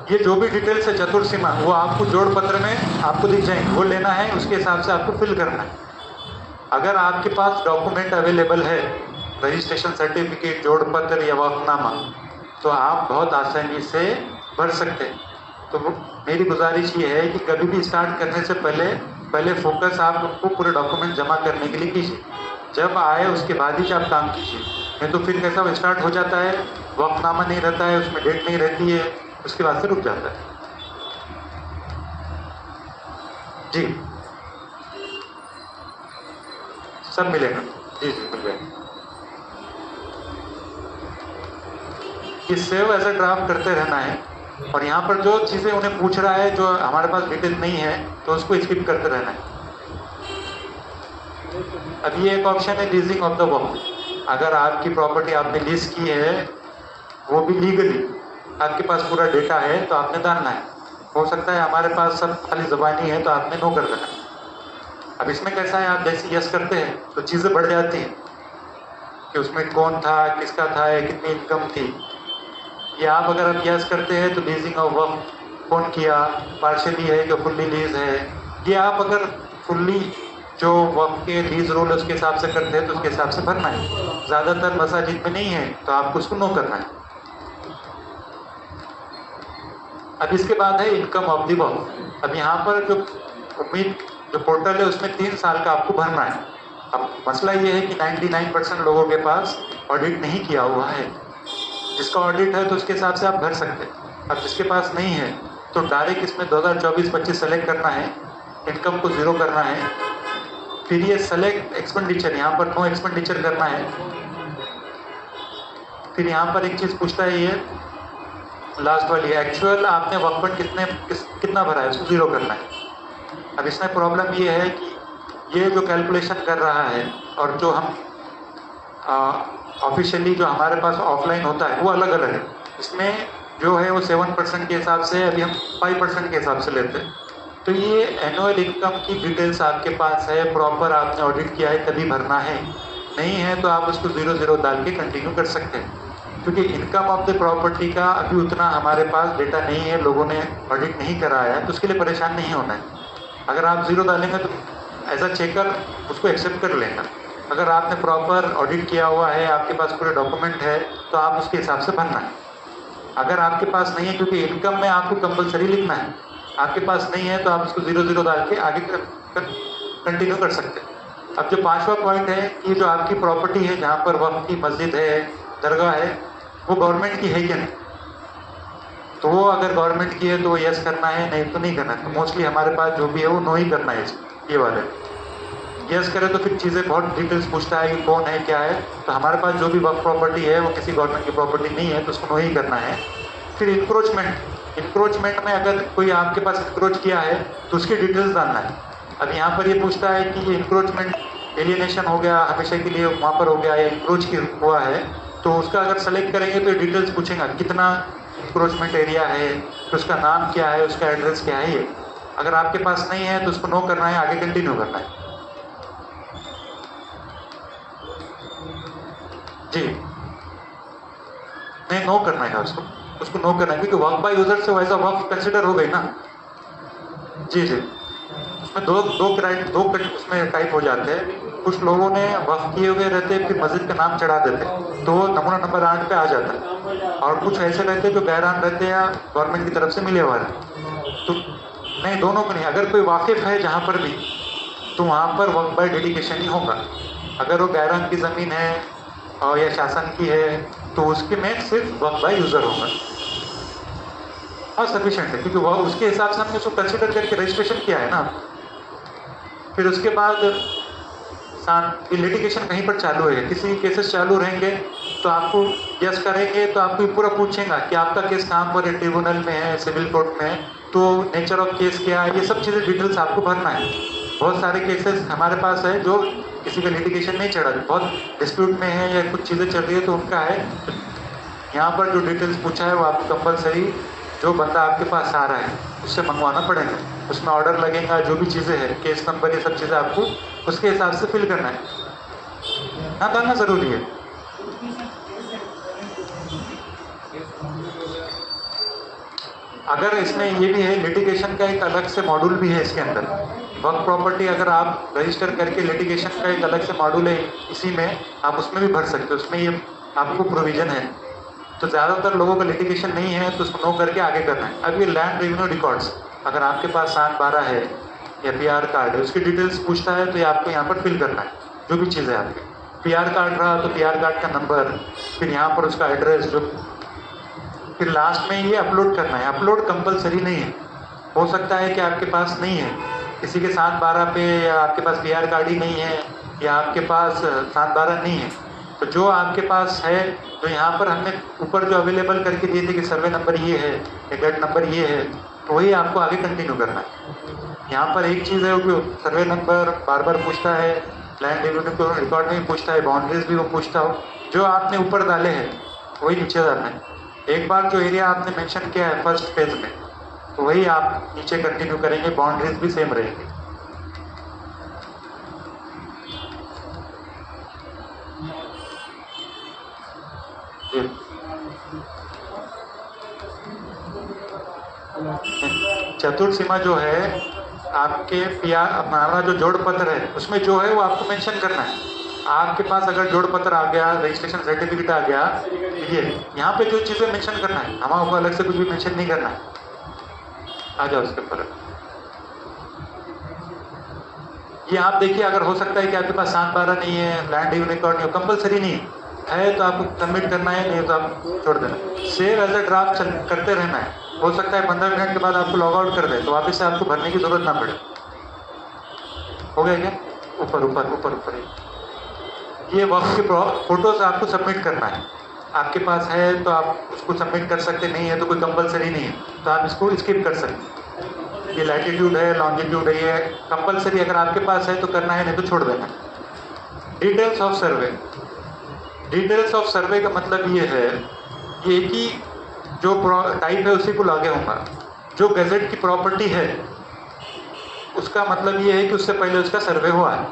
ये जो भी डिटेल्स है चतुर्सीमा वो आपको जोड़ पत्र में आपको दिख जाएंगे, वो लेना है, उसके हिसाब से आपको फिल करना है। अगर आपके पास डॉक्यूमेंट अवेलेबल है, रजिस्ट्रेशन सर्टिफिकेट, जोड़ पत्र या वक्फनामा, तो आप बहुत आसानी से भर सकते हैं। तो मेरी गुजारिश ये है कि कभी भी स्टार्ट करने से पहले फोकस आप उनको पूरे डॉक्यूमेंट जमा करने के लिए कीजिए, जब आए उसके बाद ही आप काम कीजिए। नहीं तो फिर कैसा वो स्टार्ट हो जाता है, वक्फनामा नहीं रहता है, उसमें डेट नहीं रहती है, उसके बाद से रुक जाता है। जी सब मिलेगा, जी जी मिल जाएगा। ये सेव एज अ ड्राफ्ट करते रहना है, और यहाँ पर जो चीज़ें उन्हें पूछ रहा है जो हमारे पास डिटेल नहीं है तो उसको स्किप करते रहना है। अब ये एक ऑप्शन है लीजिंग ऑफ द वक्त। अगर आपकी प्रॉपर्टी आपने लीज की है, वो भी लीगली, आपके पास पूरा डेटा है तो आपने डालना है। हो सकता है हमारे पास सब खाली ज़बानी है तो आपने नो कर देना है। अब इसमें कैसा है, आप जैसे यस करते हैं तो चीज़ें बढ़ जाती हैं कि उसमें कौन था, किसका था, कितनी इनकम थी। ये आप अगर आप यस करते हैं तो लीजिंग ऑफ वक्त कौन किया, पार्शली है कि फुल्ली लीज है, ये आप अगर फुल्ली जो वक्त के लीज रोल है उसके हिसाब से करते हैं तो उसके हिसाब से भरना है। ज़्यादातर मसाजिद में नहीं है तो आपको उसको नो करना है। अब इसके बाद है इनकम ऑफ द वक्त। अब यहाँ पर जो उम्मीद जो पोर्टल है उसमें 3 साल का आपको भरना है। अब मसला ये है कि 99% लोगों के पास ऑडिट नहीं किया हुआ है। जिसका ऑडिट है तो उसके हिसाब से आप भर सकते हैं। अब जिसके पास नहीं है तो डायरेक्ट इसमें 2024-25 सेलेक्ट करना है, इनकम को 0 करना है, फिर ये सेलेक्ट एक्सपेंडिचर, यहाँ पर नो एक्सपेंडिचर करना है। फिर यहाँ पर एक चीज़ पूछता है ये लास्ट वाली, एक्चुअल आपने वक्त पर कितना भरा है उसको 0 करना है। अब इसमें प्रॉब्लम ये है कि ये जो कैलकुलेशन कर रहा है और जो हम ऑफिशियली जो हमारे पास ऑफलाइन होता है वो अलग अलग है। इसमें जो है वो 7% के हिसाब से, अभी हम 5% के हिसाब से लेते हैं। तो ये एनुअल इनकम की डिटेल्स आपके पास है, प्रॉपर आपने ऑडिट किया है तभी भरना है, नहीं है तो आप उसको 0 डाल के कंटिन्यू कर सकते हैं। क्योंकि इनकम ऑफ द प्रॉपर्टी का अभी उतना हमारे पास डेटा नहीं है, लोगों ने ऑडिट नहीं कराया है, तो उसके लिए परेशान नहीं होना है। अगर आप 0 डालेंगे तो एज अ चेकर उसको एक्सेप्ट कर लेना। अगर आपने प्रॉपर ऑडिट किया हुआ है, आपके पास पूरे डॉक्यूमेंट है, तो आप उसके हिसाब से भरना है। अगर आपके पास नहीं है, क्योंकि इनकम में आपको कंपलसरी लिखना है, आपके पास नहीं है तो आप उसको 0 डाल के आगे कंटिन्यू कर सकते हैं। अब जो 5वां पॉइंट है कि जो आपकी प्रॉपर्टी है जहाँ पर वक्त की मस्जिद है, दरगाह है, वो गवर्नमेंट की है क्या नहीं। तो वो अगर गवर्नमेंट की है तो वो यस करना है, नहीं तो नहीं करना है। तो मोस्टली हमारे पास जो भी है वो नो ही करना है। ये वाले यस करें तो फिर चीज़ें बहुत डिटेल्स पूछता है कि कौन है क्या है। तो हमारे पास जो भी वक्त प्रॉपर्टी है वो किसी गवर्नमेंट की प्रॉपर्टी नहीं है तो उसको नो ही करना है। फिर इंक्रोचमेंट में अगर कोई आपके पास इंक्रोच किया है तो उसकी डिटेल्स डालना है। अब यहाँ पर ये पूछता है कि ये इंक्रोचमेंट एलियनेशन हो गया, हमेशा के लिए वहाँ पर हो गया, या इंक्रोच हुआ है, तो उसका अगर सेलेक्ट करेंगे तो डिटेल्स पूछेगा कितना इंक्रोचमेंट एरिया है, तो उसका नाम क्या है, उसका एड्रेस क्या है। ये अगर आपके पास नहीं है तो उसको नो करना है, आगे कंटिन्यू करना है। जी नहीं, नो करना है उसको नो करना है, क्योंकि वर्क बाय यूजर से वैसा वर्क कंसिडर हो गई ना। जी जी, उसमें दो उसमें टाइप हो जाते हैं। कुछ लोगों ने वक्त किए हुए रहते फिर मस्जिद का नाम चढ़ा देते तो नमूना नंबर 8 पे आ जाता है, और कुछ ऐसे रहते जो गैरान रहते या गवर्नमेंट की तरफ से मिले हुए रहते। तो नहीं, दोनों को नहीं। अगर कोई वाकिफ है जहाँ पर भी तो वहाँ पर वक्त बाय डेडिकेशन ही होगा। अगर वो गैरान की ज़मीन है और या शासन की है तो उसके में सिर्फ वक्त बाय यूज़र होगा। हाँ सफिशेंट है, क्योंकि वह उसके हिसाब से हमने उसको कंसिडर करके रजिस्ट्रेशन किया है ना। फिर उसके बाद लिटिगेशन कहीं पर चालू है, किसी केसेस चालू रहेंगे तो आपको यस करेंगे तो आपको पूरा पूछेगा कि आपका केस कहाँ पर है, ट्रिब्यूनल में है, सिविल कोर्ट में है, तो नेचर ऑफ केस क्या है, ये सब चीज़ें डिटेल्स आपको भरना है। बहुत सारे केसेस हमारे पास है जो किसी का लिटिगेशन नहीं चढ़ा, बहुत डिस्प्यूट में है या कुछ चीज़ें चल रही है तो उनका है। यहाँ पर जो डिटेल्स पूछा है वो आपको कंपलसरी जो बंदा आपके पास आ रहा है उससे मंगवाना पड़ेगा, उसमें ऑर्डर लगेगा, जो भी चीज़ें हैं, केस नंबर, ये सब चीज़ें आपको उसके हिसाब से फिल करना है। हाँ, डालना ज़रूरी है। अगर इसमें ये भी है, लिटिगेशन का एक अलग से मॉड्यूल भी है इसके अंदर। वर्क प्रॉपर्टी अगर आप रजिस्टर करके लिटिगेशन का एक अलग से मॉड्यूल है, इसी में आप उसमें भी भर सकते हो, उसमें ये आपको प्रोविज़न है। तो ज़्यादातर लोगों का लिटिगेशन नहीं है तो उसको नो करके आगे करना है। अब ये लैंड रेवेन्यू रिकॉर्ड्स, अगर आपके पास 7/12 है या PR कार्ड है, उसकी डिटेल्स पूछता है तो ये आपको यहाँ पर फिल करना है। जो भी चीज़ है आपकी, PR कार्ड रहा तो PR कार्ड का नंबर, फिर यहाँ पर उसका एड्रेस, जो फिर लास्ट में ये अपलोड करना है। अपलोड कंपलसरी नहीं है, हो सकता है कि आपके पास नहीं है, किसी के 7/12 पे, या आपके पास PR कार्ड ही नहीं है, या आपके पास 7/12 नहीं है, तो जो आपके पास है, तो यहाँ पर हमने ऊपर जो अवेलेबल करके दिए थे कि सर्वे नंबर ये है या गेट नंबर ये है, तो वही आपको आगे कंटिन्यू करना है। यहाँ पर एक चीज़ है कि सर्वे नंबर बार बार पूछता है, लैंड रेवेन्यू रिकॉर्ड में भी पूछता है, बाउंड्रीज भी वो पूछता हो, जो आपने ऊपर डाले हैं वही नीचे डालना है। एक बार जो एरिया आपने मेंशन किया है फर्स्ट पेज में, तो वही आप नीचे कंटिन्यू करेंगे, बाउंड्रीज भी सेम रहेंगे। चतुर्थ सीमा जो है आपके PR, हमारा जो जोड़ पत्र है उसमें जो है वो आपको मेंशन करना है। आपके पास अगर जोड़ पत्र आ गया, रजिस्ट्रेशन सर्टिफिकेट आ गया, ये यहाँ पे जो चीज़ें मेंशन करना है, हमारे को अलग से कुछ भी मेंशन नहीं करना है। आ जाओ उसके ऊपर। ये आप देखिए, अगर हो सकता है कि आपके पास 7/12 नहीं है, लैंड रेवेन्यू रिकॉर्ड नहीं हो, कंपलसरी नहीं है तो आपको सबमिट करना है, नहीं तो आप छोड़ देना। सेव एज अ ड्राफ्ट करते रहना है। हो सकता है 15 मिनट के बाद आपको लॉग आउट कर दे तो वापस से आपको भरने की जरूरत ना पड़े। हो गया क्या? ऊपर ऊपर ऊपर ऊपर ये वर्क के फोटोज आपको सबमिट करना है। आपके पास है तो आप उसको सबमिट कर सकते, नहीं है तो कोई कंपलसरी नहीं है, तो आप इसको स्किप कर सकते। ये लैटिट्यूड है, लॉन्जिट्यूड है, ये कंपलसरी अगर आपके पास है तो करना है, नहीं तो छोड़ देना। Details of survey, details of सर्वे का मतलब ये है ये कि जो टाइप है उसी को लागे होगा। जो गैजेट की प्रॉपर्टी है उसका मतलब ये है कि उससे पहले उसका सर्वे हुआ है।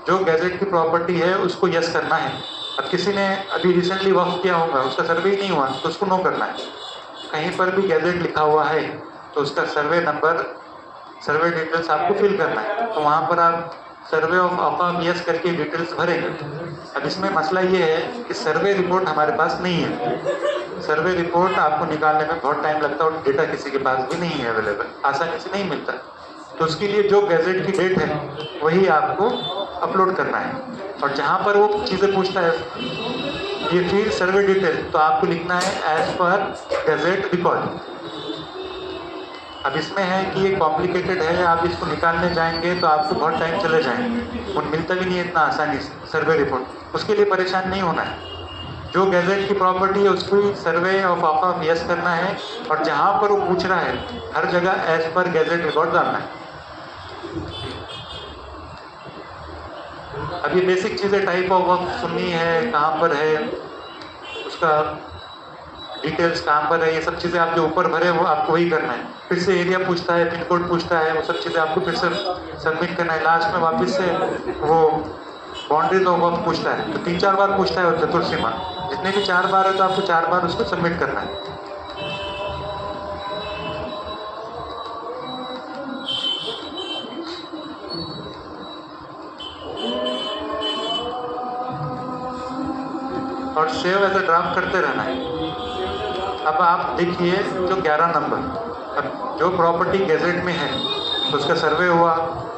जो गैजेट की प्रॉपर्टी है उसको यस करना है। अब किसी ने अभी रिसेंटली वक्फ किया होगा, उसका सर्वे ही नहीं हुआ तो उसको नो करना है। कहीं पर भी गैजेट लिखा हुआ है तो उसका सर्वे नंबर, सर्वे डिटेल्स आपको फिल करना है, तो वहाँ पर आप सर्वे ऑफ यस करके डिटेल्स भरेंगे। अब इसमें मसला ये है कि सर्वे रिपोर्ट हमारे पास नहीं है। सर्वे रिपोर्ट आपको निकालने में बहुत टाइम लगता है और डेटा किसी के पास भी नहीं है अवेलेबल, आसानी से नहीं मिलता। तो उसके लिए जो गैजेट की डेट है वही आपको अपलोड करना है। और जहाँ पर वो चीज़ें पूछता है ये फील्ड सर्वे डिटेल, तो आपको लिखना है एज पर गैजेट रिकॉर्ड। अब इसमें है कि ये कॉम्प्लिकेटेड है, आप इसको निकालने जाएंगे तो आपको बहुत टाइम चले जाएंगे, वो मिलता भी नहीं है इतना आसानी से सर्वे रिपोर्ट। उसके लिए परेशान नहीं होना है। जो गैजेट की प्रॉपर्टी है उसको सर्वे ऑफ यस करना है, और जहाँ पर वो पूछ रहा है हर जगह एज पर गैजेट रिकॉर्ड डालना है। अब ये बेसिक चीज़ें टाइप ऑफ वर्क सुननी है, कहाँ पर है, उसका डिटेल्स कहाँ पर है, ये सब चीज़ें आप जो ऊपर भरे वो आपको वही करना है। फिर से एरिया पूछता है, पिन कोड पूछता है, वो सब चीज़ें आपको फिर से सबमिट करना है। लास्ट में वापस से वो बाउंड्रीज ऑफ वर्क पूछता है, तो 3-4 बार पूछता है। और चतुर्थ सीमा जितने भी 4 बार है तो आपको 4 बार उसको सबमिट करना है। और सेव एज अ ड्राफ्ट करते रहना है। अब आप देखिए जो 11 नंबर, अब जो प्रॉपर्टी गैजेट में है तो उसका सर्वे हुआ,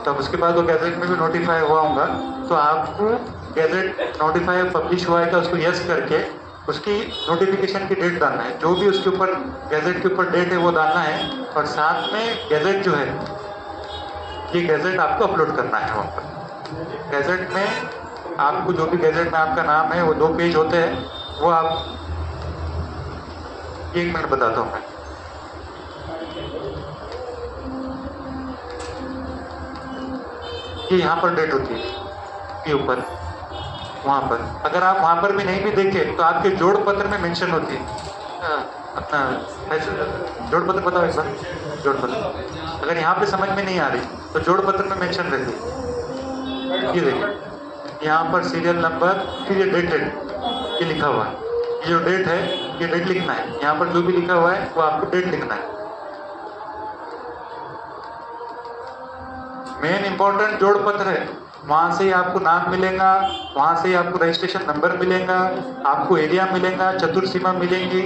तब उसके बाद वो गैजेट में भी नोटिफाई हुआ होगा, तो आपको गैजेट नोटिफाई पब्लिश हुआ है तो उसको यस करके उसकी नोटिफिकेशन की डेट डालना है। जो भी उसके ऊपर गैजेट के ऊपर डेट है वो डालना है, और साथ में गैजेट जो है ये गैजेट आपको अपलोड करना है। वहाँ पर गैजेट में आपको जो भी गैजेट में आपका नाम है वो 2 पेज होते हैं, वो आप 1 मिनट बताता हूँ मैं। ये यहाँ पर डेट होती है, ये ऊपर वहाँ पर, अगर आप वहाँ पर भी नहीं भी देखें तो आपके जोड़ पत्र में मेंशन होती है। अपना जोड़ पत्र बताओ एक बार। जोड़ पत्र अगर यहाँ पे समझ में नहीं आ रही तो जोड़ पत्र में मेंशन रख दीजिए। ये देखिए यहाँ पर सीरियल नंबर फिर ये डेटेड ये लिखा हुआ है। ये जो डेट है ये डेट लिखना है। यहाँ पर जो भी लिखा हुआ है वो आपको डेट लिखना है। मेन इंपॉर्टेंट जोड़ पत्र है। वहां से ही आपको नाम मिलेगा, वहां से ही आपको रजिस्ट्रेशन नंबर मिलेगा, आपको एरिया मिलेगा, चतुर्सीमा मिलेंगी।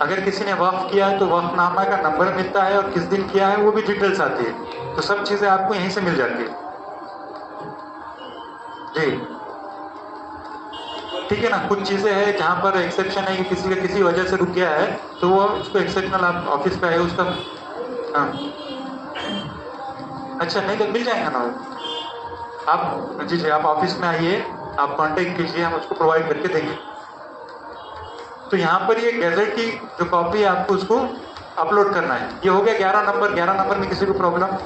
अगर किसी ने वक्फ किया है तो वक्फनामा का नंबर मिलता है और किस दिन किया है वो भी डिटेल्स आती है। तो सब चीजें आपको यहीं से मिल जाती है जी। ठीक है ना। कुछ चीजें हैं जहाँ पर एक्सेप्शन है कि किसी का किसी वजह से रुक गया है तो वो उसको एक्सेप्शनल आप ऑफिस पे आए उसका। हाँ अच्छा नहीं तो मिल जाएगा ना वो। आप जी जी आप ऑफिस में आइए, आप कांटेक्ट कीजिए, हम उसको प्रोवाइड करके देंगे। तो यहाँ पर ये गैजेट की जो कॉपी है आपको उसको अपलोड करना है। ये हो गया 11 नंबर। 11 नंबर में किसी को प्रॉब्लम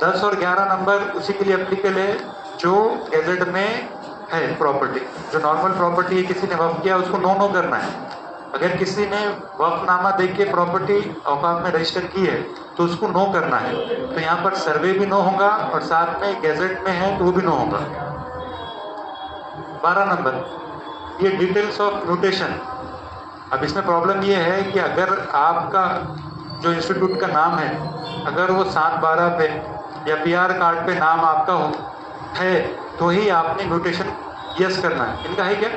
10 और 11 नंबर उसी के लिए एप्लीकेबल है जो गैजेट में है प्रॉपर्टी। जो नॉर्मल प्रॉपर्टी है किसी ने वक्फ किया उसको नो करना है। अगर किसी ने वक्फनामा देख के प्रॉपर्टी औकाफ में रजिस्टर की है तो उसको नो करना है। तो यहाँ पर सर्वे भी नो होगा और साथ में गैजेट में है तो वो भी नो होगा। 12 नंबर ये डिटेल्स ऑफ म्यूटेशन। अब इसमें प्रॉब्लम ये है कि अगर आपका जो इंस्टीट्यूट का नाम है अगर वो 7/12 पे या पीआर कार्ड पे नाम आपका हो है तो ही आपने म्यूटेशन यस करना है। इनका है क्या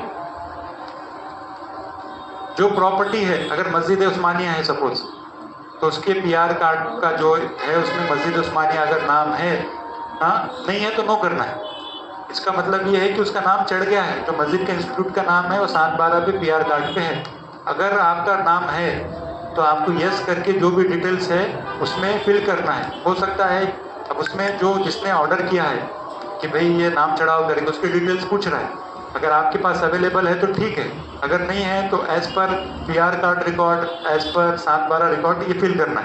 जो प्रॉपर्टी है अगर मस्जिद उस्मानिया है सपोज तो उसके पीआर कार्ड का जो है उसमें मस्जिद उस्मानिया अगर नाम है हाँ नहीं है तो नो करना है। इसका मतलब ये है कि उसका नाम चढ़ गया है। जो मस्जिद के इंस्टीट्यूट का नाम है वो 7/12 पे पीआर कार्ड पे है। अगर आपका नाम है तो आपको यस करके जो भी डिटेल्स है उसमें फिल करना है। हो सकता है अब उसमें जो जिसने ऑर्डर किया है कि भाई ये नाम चढ़ाओ करके उसके डिटेल्स पूछ रहा है। अगर आपके पास अवेलेबल है तो ठीक है, अगर नहीं है तो as per PR card record as पर 7/12 रिकॉर्ड ये फिल करना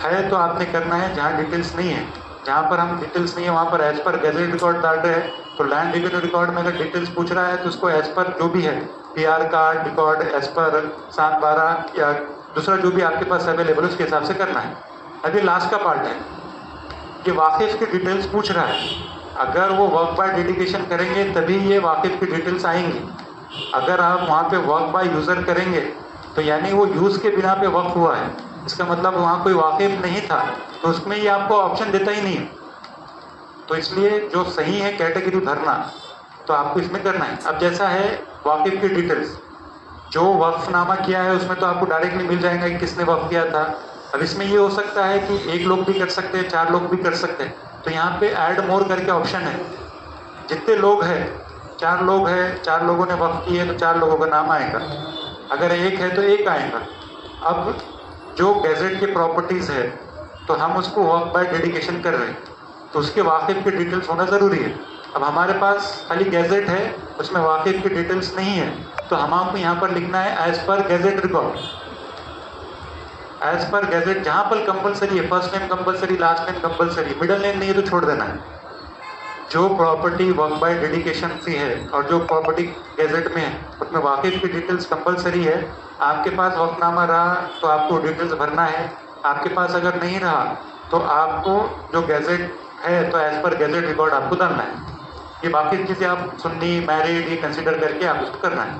है तो आपने करना है। जहाँ डिटेल्स नहीं है जहाँ पर हम डिटेल्स नहीं है वहाँ पर एज पर गैजेट रिकॉर्ड डाल रहे हैं तो लैंड रेवेन्यू रिकॉर्ड में अगर डिटेल्स पूछ रहा है तो उसको एज पर जो भी है पीआर कार्ड रिकॉर्ड एज पर 7/12 या दूसरा जो भी आपके पास अवेलेबल उसके हिसाब से करना है। अभी लास्ट का पार्ट है कि वाकिफ की डिटेल्स पूछ रहा है। अगर वो वर्क बाय डेडिकेशन करेंगे तभी ये वाकिफ की डिटेल्स आएंगी। अगर आप वहाँ पे वर्क बाय यूज़र करेंगे तो यानी वो यूज़ के बिना पे वक्फ हुआ है, इसका मतलब वहाँ कोई वाकिफ नहीं था तो उसमें ये आपको ऑप्शन देता ही नहीं। तो इसलिए जो सही है कैटेगरी भरना तो आपको इसमें करना है। अब जैसा है वाकिफ की डिटेल्स जो वक्फनामा किया है उसमें तो आपको डायरेक्टली मिल जाएगा कि किसने वक्फ किया था। अब इसमें ये हो सकता है कि एक लोग भी कर सकते हैं, 4 लोग भी कर सकते हैं। तो यहाँ पे ऐड मोर करके ऑप्शन है। जितने लोग हैं 4 लोग हैं, 4 लोगों ने वक्फ की है तो 4 लोगों का नाम आएगा। अगर एक है तो एक आएगा। अब जो गैजेट की प्रॉपर्टीज़ है तो हम उसको वर्क बाय डेडिकेशन कर रहे हैं तो उसके वाकिफ की डिटेल्स होना ज़रूरी है। अब हमारे पास खाली गैजेट है उसमें वाकिफ की डिटेल्स नहीं है तो हम आपको यहाँ पर लिखना है as per gazette record. As per gazette जहाँ पर कंपलसरी है, first name compulsory, last name compulsory, middle name नहीं है तो छोड़ देना है। जो प्रॉपर्टी वर्क बाय डेडिकेशन से है और जो प्रॉपर्टी गैजेट में है उसमें वाकिफ की डिटेल्स कंपलसरी है। आपके पास वक्फनामा रहा तो आपको डिटेल्स भरना है, आपके पास अगर नहीं रहा तो आपको जो गैजेट है तो एज पर गैजेट रिकॉर्ड आपको डालना है। ये बाकी चीज़ें आप सुन्नी मैरिड ये कंसिडर करके आप उसको करना है।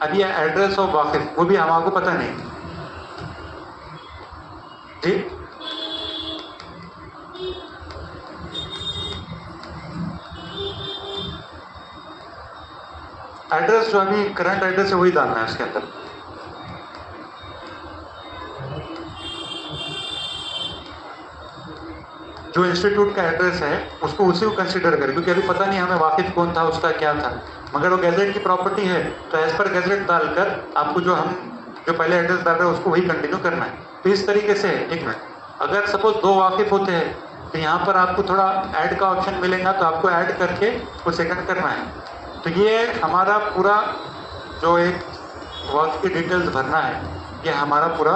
अब ये एड्रेस ऑफ वाकिफ वो भी हमको पता नहीं जी। एड्रेस जो अभी करंट एड्रेस है वही डालना है उसके अंदर। जो इंस्टीट्यूट का एड्रेस है उसको उसी को कंसीडर करें क्योंकि अभी पता नहीं हमें वाकिफ कौन था उसका क्या था। मगर वो गैजेट की प्रॉपर्टी है तो एज पर गैजेट डालकर आपको जो पहले एड्रेस डाल रहे हैं उसको वही कंटिन्यू करना है। तो इस तरीके से एक मिनट अगर सपोज 2 वाकिफ होते हैं तो यहाँ पर आपको थोड़ा ऐड का ऑप्शन मिलेगा तो आपको ऐड करके वो सेकंड करना है। तो ये हमारा पूरा जो एक वर्क की डिटेल्स भरना है ये हमारा पूरा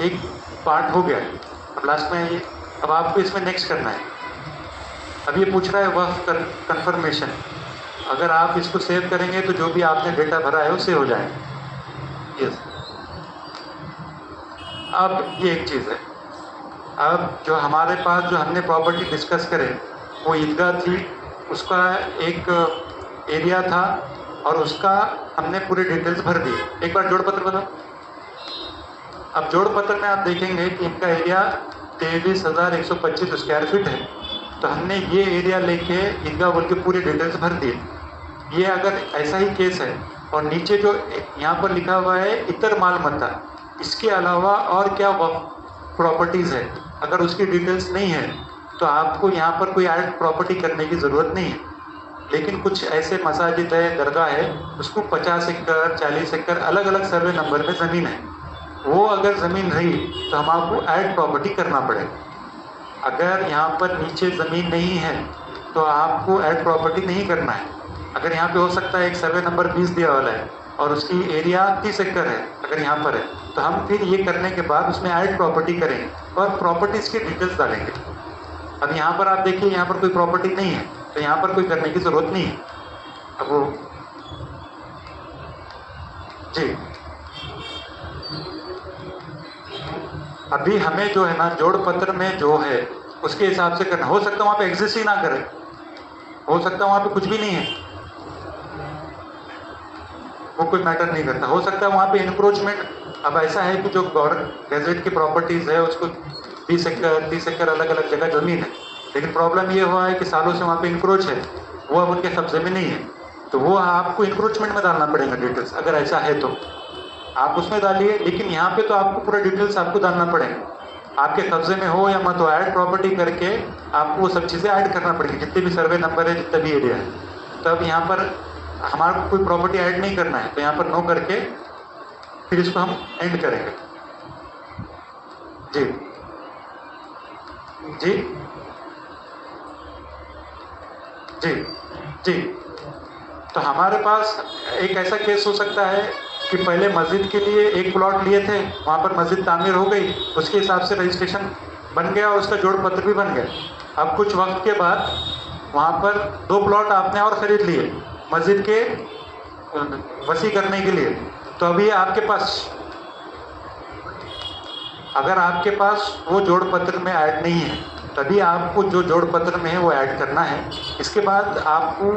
एक पार्ट हो गया है। अब लास्ट में ये अब आपको इसमें नेक्स्ट करना है। अब ये पूछ रहा है वर्क कंफर्मेशन। अगर आप इसको सेव करेंगे तो जो भी आपने डेटा भरा है वो सेव हो जाएगा। यस अब ये एक चीज़ है, अब जो हमारे पास जो हमने प्रॉपर्टी डिस्कस करे वो ईदगाह थी, उसका एक एरिया था और उसका हमने पूरे डिटेल्स भर दिए। एक बार जोड़ पत्र बताओ। अब जोड़ पत्र में आप देखेंगे कि इनका एरिया 23,125 स्क्वायर फीट है, तो हमने ये एरिया लेके ईदगाह बोल के पूरे डिटेल्स भर दिए। ये अगर ऐसा ही केस है और नीचे जो यहाँ पर लिखा हुआ है इतर माल मत्ता, इसके अलावा और क्या प्रॉपर्टीज़ है, अगर उसकी डिटेल्स नहीं है तो आपको यहाँ पर कोई ऐड प्रॉपर्टी करने की ज़रूरत नहीं है। लेकिन कुछ ऐसे मसाजिद है, दरगाह है, उसको 50 एकड़ 40 एकड़ अलग अलग सर्वे नंबर में ज़मीन है, वो अगर ज़मीन रही तो हम आपको ऐड प्रॉपर्टी करना पड़ेगा। अगर यहाँ पर नीचे ज़मीन नहीं है तो आपको ऐड प्रॉपर्टी नहीं करना है। अगर यहाँ पे हो सकता है एक सर्वे नंबर 20 दिया वाला है और उसकी एरिया 30 एकड़ है, अगर यहाँ पर है तो हम फिर ये करने के बाद उसमें ऐड प्रॉपर्टी करेंगे और प्रॉपर्टीज़ की डिटेल्स डालेंगे। अब यहाँ पर आप देखिए, यहाँ पर कोई प्रॉपर्टी नहीं है तो यहाँ पर कोई करने की ज़रूरत नहीं है। अब वो जी, अभी हमें जो है ना जोड़ पत्र में जो है उसके हिसाब से करना। हो सकता है वहाँ पे एग्जिस्ट ही ना करे, हो सकता है वहाँ पे कुछ भी नहीं है, वो कोई मैटर नहीं करता। हो सकता है वहाँ पे इंक्रोचमेंट, अब ऐसा है कि जो गैजेट की प्रॉपर्टीज़ है उसको 20 एकड़ 30 एकड़ अलग अलग जगह ज़मीन है, लेकिन प्रॉब्लम ये हुआ है कि सालों से वहाँ पे इंक्रोच है, वो अब उनके कब्जे में नहीं है, तो वो आपको इंक्रोचमेंट में डालना पड़ेगा डिटेल्स। अगर ऐसा है तो आप उसमें डालिए, लेकिन यहाँ पे तो आपको पूरा डिटेल्स आपको डालना पड़ेगा। आपके कब्जे में हो या मत हो, ऐड प्रॉपर्टी करके आपको वो सब चीज़ें ऐड करना पड़ेगी, जितने भी सर्वे नंबर है, जितना भी एरिया है। तो अब यहाँ पर हमारे को कोई प्रॉपर्टी ऐड नहीं करना है, तो यहाँ पर नो करके फिर इसको हम एंड करेंगे। जी जी जी जी। तो हमारे पास एक ऐसा केस हो सकता है कि पहले मस्जिद के लिए एक प्लॉट लिए थे, वहाँ पर मस्जिद तामीर हो गई, उसके हिसाब से रजिस्ट्रेशन बन गया और उसका जोड़ पत्र भी बन गया। अब कुछ वक्त के बाद वहाँ पर 2 प्लॉट आपने और ख़रीद लिए मस्जिद के वसी करने के लिए, तो अभी आपके पास, अगर आपके पास वो जोड़ पत्र में ऐड नहीं है तभी आपको जो जोड़ पत्र में है वो ऐड करना है। इसके बाद आपको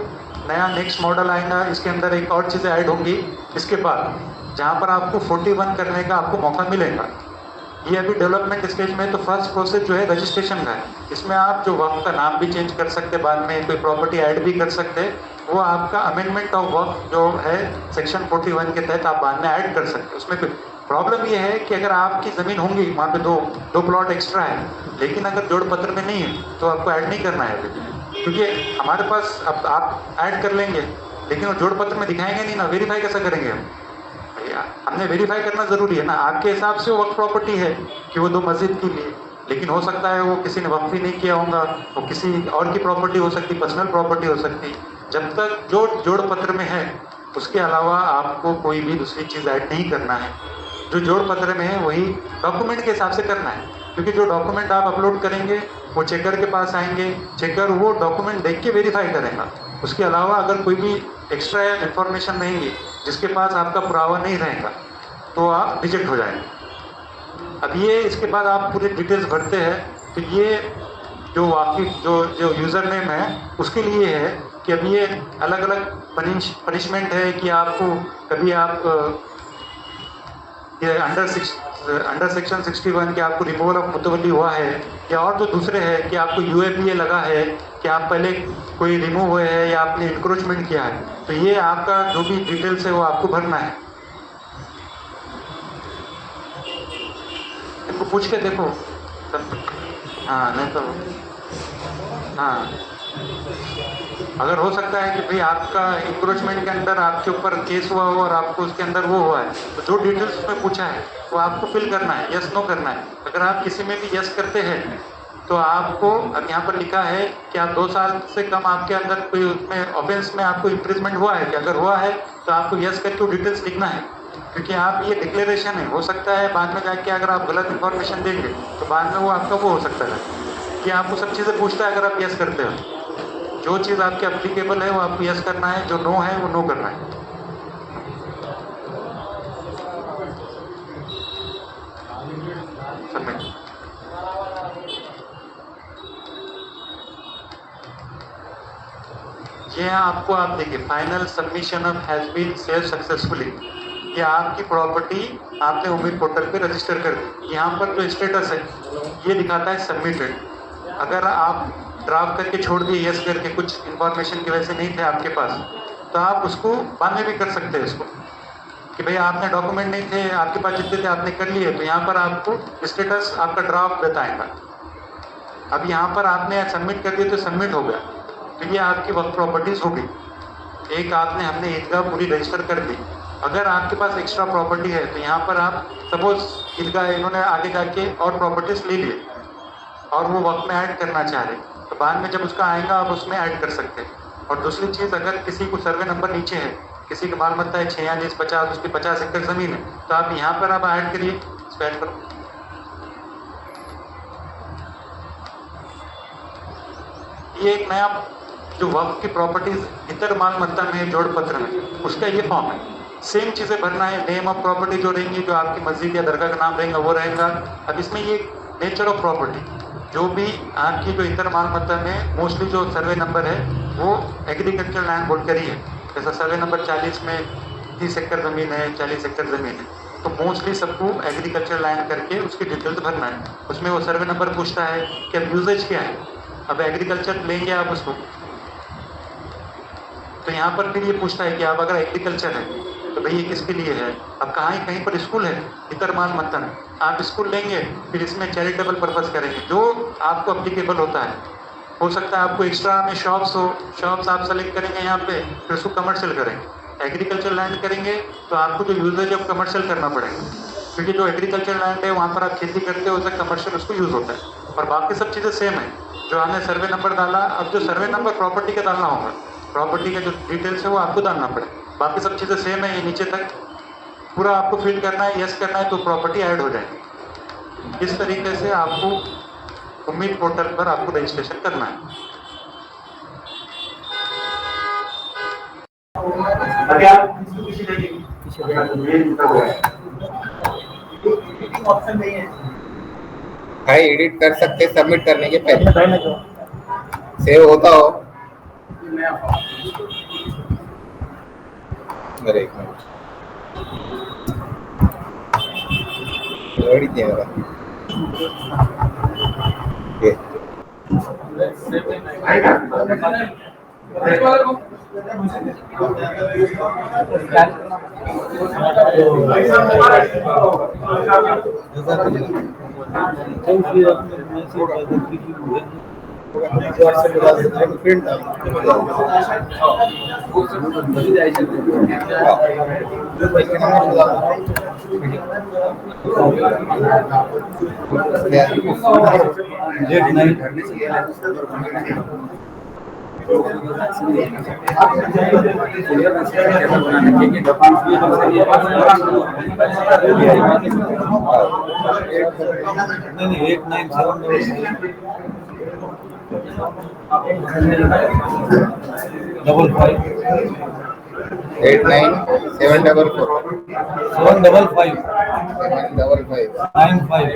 नया नेक्स्ट मॉडल आएगा, इसके अंदर एक और चीज़ें ऐड होंगी। इसके बाद जहाँ पर आपको 41 करने का आपको मौका मिलेगा, ये अभी डेवलपमेंट स्टेज में, तो फर्स्ट प्रोसेस जो है रजिस्ट्रेशन का है। इसमें आप जो वक्त का नाम भी चेंज कर सकते, बाद में कोई प्रॉपर्टी ऐड भी कर सकते, वो आपका अमेंडमेंट ऑफ वक्त जो है सेक्शन 41 के तहत आप बाद में ऐड कर सकते। उसमें कोई प्रॉब्लम ये है कि अगर आपकी ज़मीन होंगी वहाँ पे दो प्लॉट एक्स्ट्रा है, लेकिन अगर जोड़ पत्र में नहीं है तो आपको ऐड नहीं करना है अभी, क्योंकि हमारे पास अब आप ऐड कर लेंगे लेकिन वो जोड़ पत्र में दिखाएंगे नहीं ना, वेरीफाई कैसा करेंगे हम? हमने वेरीफाई करना ज़रूरी है ना। आपके हिसाब से वो वक्त प्रॉपर्टी है कि वो 2 मस्जिद के लिए, लेकिन हो सकता है वो किसी ने वक्फ ही नहीं किया होगा, वो किसी और की प्रॉपर्टी हो सकती, पर्सनल प्रॉपर्टी हो सकती। जब तक जो जोड़ पत्र में है उसके अलावा आपको कोई भी दूसरी चीज़ ऐड नहीं करना है। जो जोड़ पत्र में है वही डॉक्यूमेंट के हिसाब से करना है, क्योंकि जो डॉक्यूमेंट आप अपलोड करेंगे वो चेकर के पास आएंगे, चेकर वो डॉक्यूमेंट देख के वेरीफाई करेगा। उसके अलावा अगर कोई भी एक्स्ट्रा इन्फॉर्मेशन रहेंगी जिसके पास आपका पुरावा नहीं रहेगा तो आप रिजेक्ट हो जाएंगे। अब ये इसके बाद आप पूरी डिटेल्स भरते हैं, तो ये जो वाकिफ जो यूज़र नेम है उसके लिए है कि अब ये अलग अलग पनिशमेंट है कि आपको कभी आप ये अंडर सेक्शन 61 कि आपको रिमूवल ऑफ मुतवल्ली हुआ है, या और जो दूसरे हैं कि आपको UAPA लगा है कि आप पहले कोई रिमूव हुए हैं या आपने इंक्रोचमेंट किया है, तो ये आपका जो भी डिटेल्स है वो आपको भरना है। इनको पूछ के देखो। हाँ नहीं तो हाँ, अगर हो सकता है कि भाई आपका इंक्रोचमेंट के अंदर आपके ऊपर केस हुआ हो और आपको उसके अंदर वो हुआ है, तो जो डिटेल्स उसमें पूछा है वो आपको फिल करना है, यस नो करना है। अगर आप किसी में भी यस करते हैं तो आपको, अब यहाँ पर लिखा है कि आप 2 साल से कम आपके अंदर कोई उसमें ऑफेंस में आपको इम्प्रिजमेंट हुआ है कि अगर हुआ है तो आपको यस करके वो डिटेल्स लिखना है, क्योंकि आप ये डिक्लेरेशन है। हो सकता है बाद में जाके अगर आप गलत इन्फॉर्मेशन देंगे तो बाद में वो आपका वो हो सकता है कि आपको सब चीज़ें पूछता है। अगर आप यस करते हो, जो चीज़ आपके एप्लीकेबल है वो आपको यस करना है, जो नो है वो नो करना है। ये आपको आप देखिए final submission of has been saved successfully, ये आपकी प्रॉपर्टी आपने उम्मीद पोर्टल पे रजिस्टर कर दी। यहाँ पर जो स्टेटस है ये दिखाता है सबमिटेड। अगर आप ड्राफ्ट करके छोड़ दिए यस करके, कुछ इन्फॉर्मेशन की वजह से नहीं थे आपके पास, तो आप उसको बाद में भी कर सकते हैं इसको कि भाई आपने डॉक्यूमेंट नहीं थे आपके पास, जितने थे आपने कर लिए, तो यहाँ पर आपको स्टेटस आपका ड्राफ्ट बताएगा। अब यहाँ पर आपने सबमिट कर दिया तो सबमिट हो गया, तो ये आपकी वक्त प्रॉपर्टीज हो गई। एक आपने हमने ईदगाह पूरी रजिस्टर कर दी। अगर आपके पास एक्स्ट्रा प्रॉपर्टी है तो यहाँ पर आप सपोज ईदगाह इन्होंने आगे जाके और प्रॉपर्टीज ले लिए और वो वक्त में ऐड करना चाह रहे, तो बाद में जब उसका आएगा आप उसमें ऐड कर सकते हैं। और दूसरी चीज़, अगर किसी को सर्वे नंबर नीचे है, किसी की माल मत्ता है 6 या 50, उसकी 50 एकड़ ज़मीन है, तो आप यहाँ पर आप ऐड करिए, इसको ऐड करो। ये एक नया जो वक्त की प्रॉपर्टीज इतर माल मत्ता में जोड़ पत्र में, उसका ये फॉर्म है। सेम चीज़ें भरना है, नेम ऑफ प्रॉपर्टी जो रहेंगी, जो आपकी मस्जिद या दरगाह का नाम रहेगा वो रहेगा। अब इसमें ये नेचर ऑफ प्रॉपर्टी, जो भी आपकी जो इतर माल मत्ता में मोस्टली जो सर्वे नंबर है वो एग्रीकल्चर लैंड बोर्ड का ही है। जैसा सर्वे नंबर 40 में 30 एकड़ ज़मीन है, 40 एकड़ ज़मीन है, तो मोस्टली सबको एग्रीकल्चर लैंड करके उसकी डिटेल्स भरना है। उसमें वो सर्वे नंबर पूछता है कि अब यूजेज क्या है। अब एग्रीकल्चर लेंगे आप उसको, तो यहाँ पर फिर ये पूछता है कि आप अगर एग्रीकल्चर है तो भाई ये किसके लिए है। अब कहीं पर स्कूल है इतर माल मत्ता में, आप स्कूल लेंगे फिर इसमें चैरिटेबल पर्पस करेंगे, जो आपको अप्लीकेबल होता है। हो सकता है आपको एक्स्ट्रा में शॉप्स हो, शॉप्स आप सेलेक्ट करेंगे यहाँ पे, फिर उसको कमर्शियल करेंगे। एग्रीकल्चर लैंड करेंगे तो आपको जो यूजेज है कमर्शियल करना पड़ेगा, क्योंकि जो एग्रीकल्चर लैंड है वहाँ पर आप खेती करते हो, उसका कमर्शियल उसको यूज़ होता है। और बाकी सब चीज़ें सेम है, जो हमने सर्वे नंबर डाला, अब जो सर्वे नंबर प्रॉपर्टी का डालना होगा, प्रॉपर्टी का जो डिटेल्स है वो आपको डालना पड़े। बाकी सब चीज़ें सेम है, ये नीचे तक पूरा आपको फिल करना है, यस करना है तो प्रॉपर्टी ऐड हो जाएगी। इस तरीके से आपको उम्मीद पोर्टल पर आपको रजिस्ट्रेशन करना है। अभी आप ऑप्शन नहीं है भाई, एडिट कर सकते सबमिट करने के पहले, सेव होता हो। अरे एक मिनट, रेडी किया मेरा ये नहीं 8974 755 95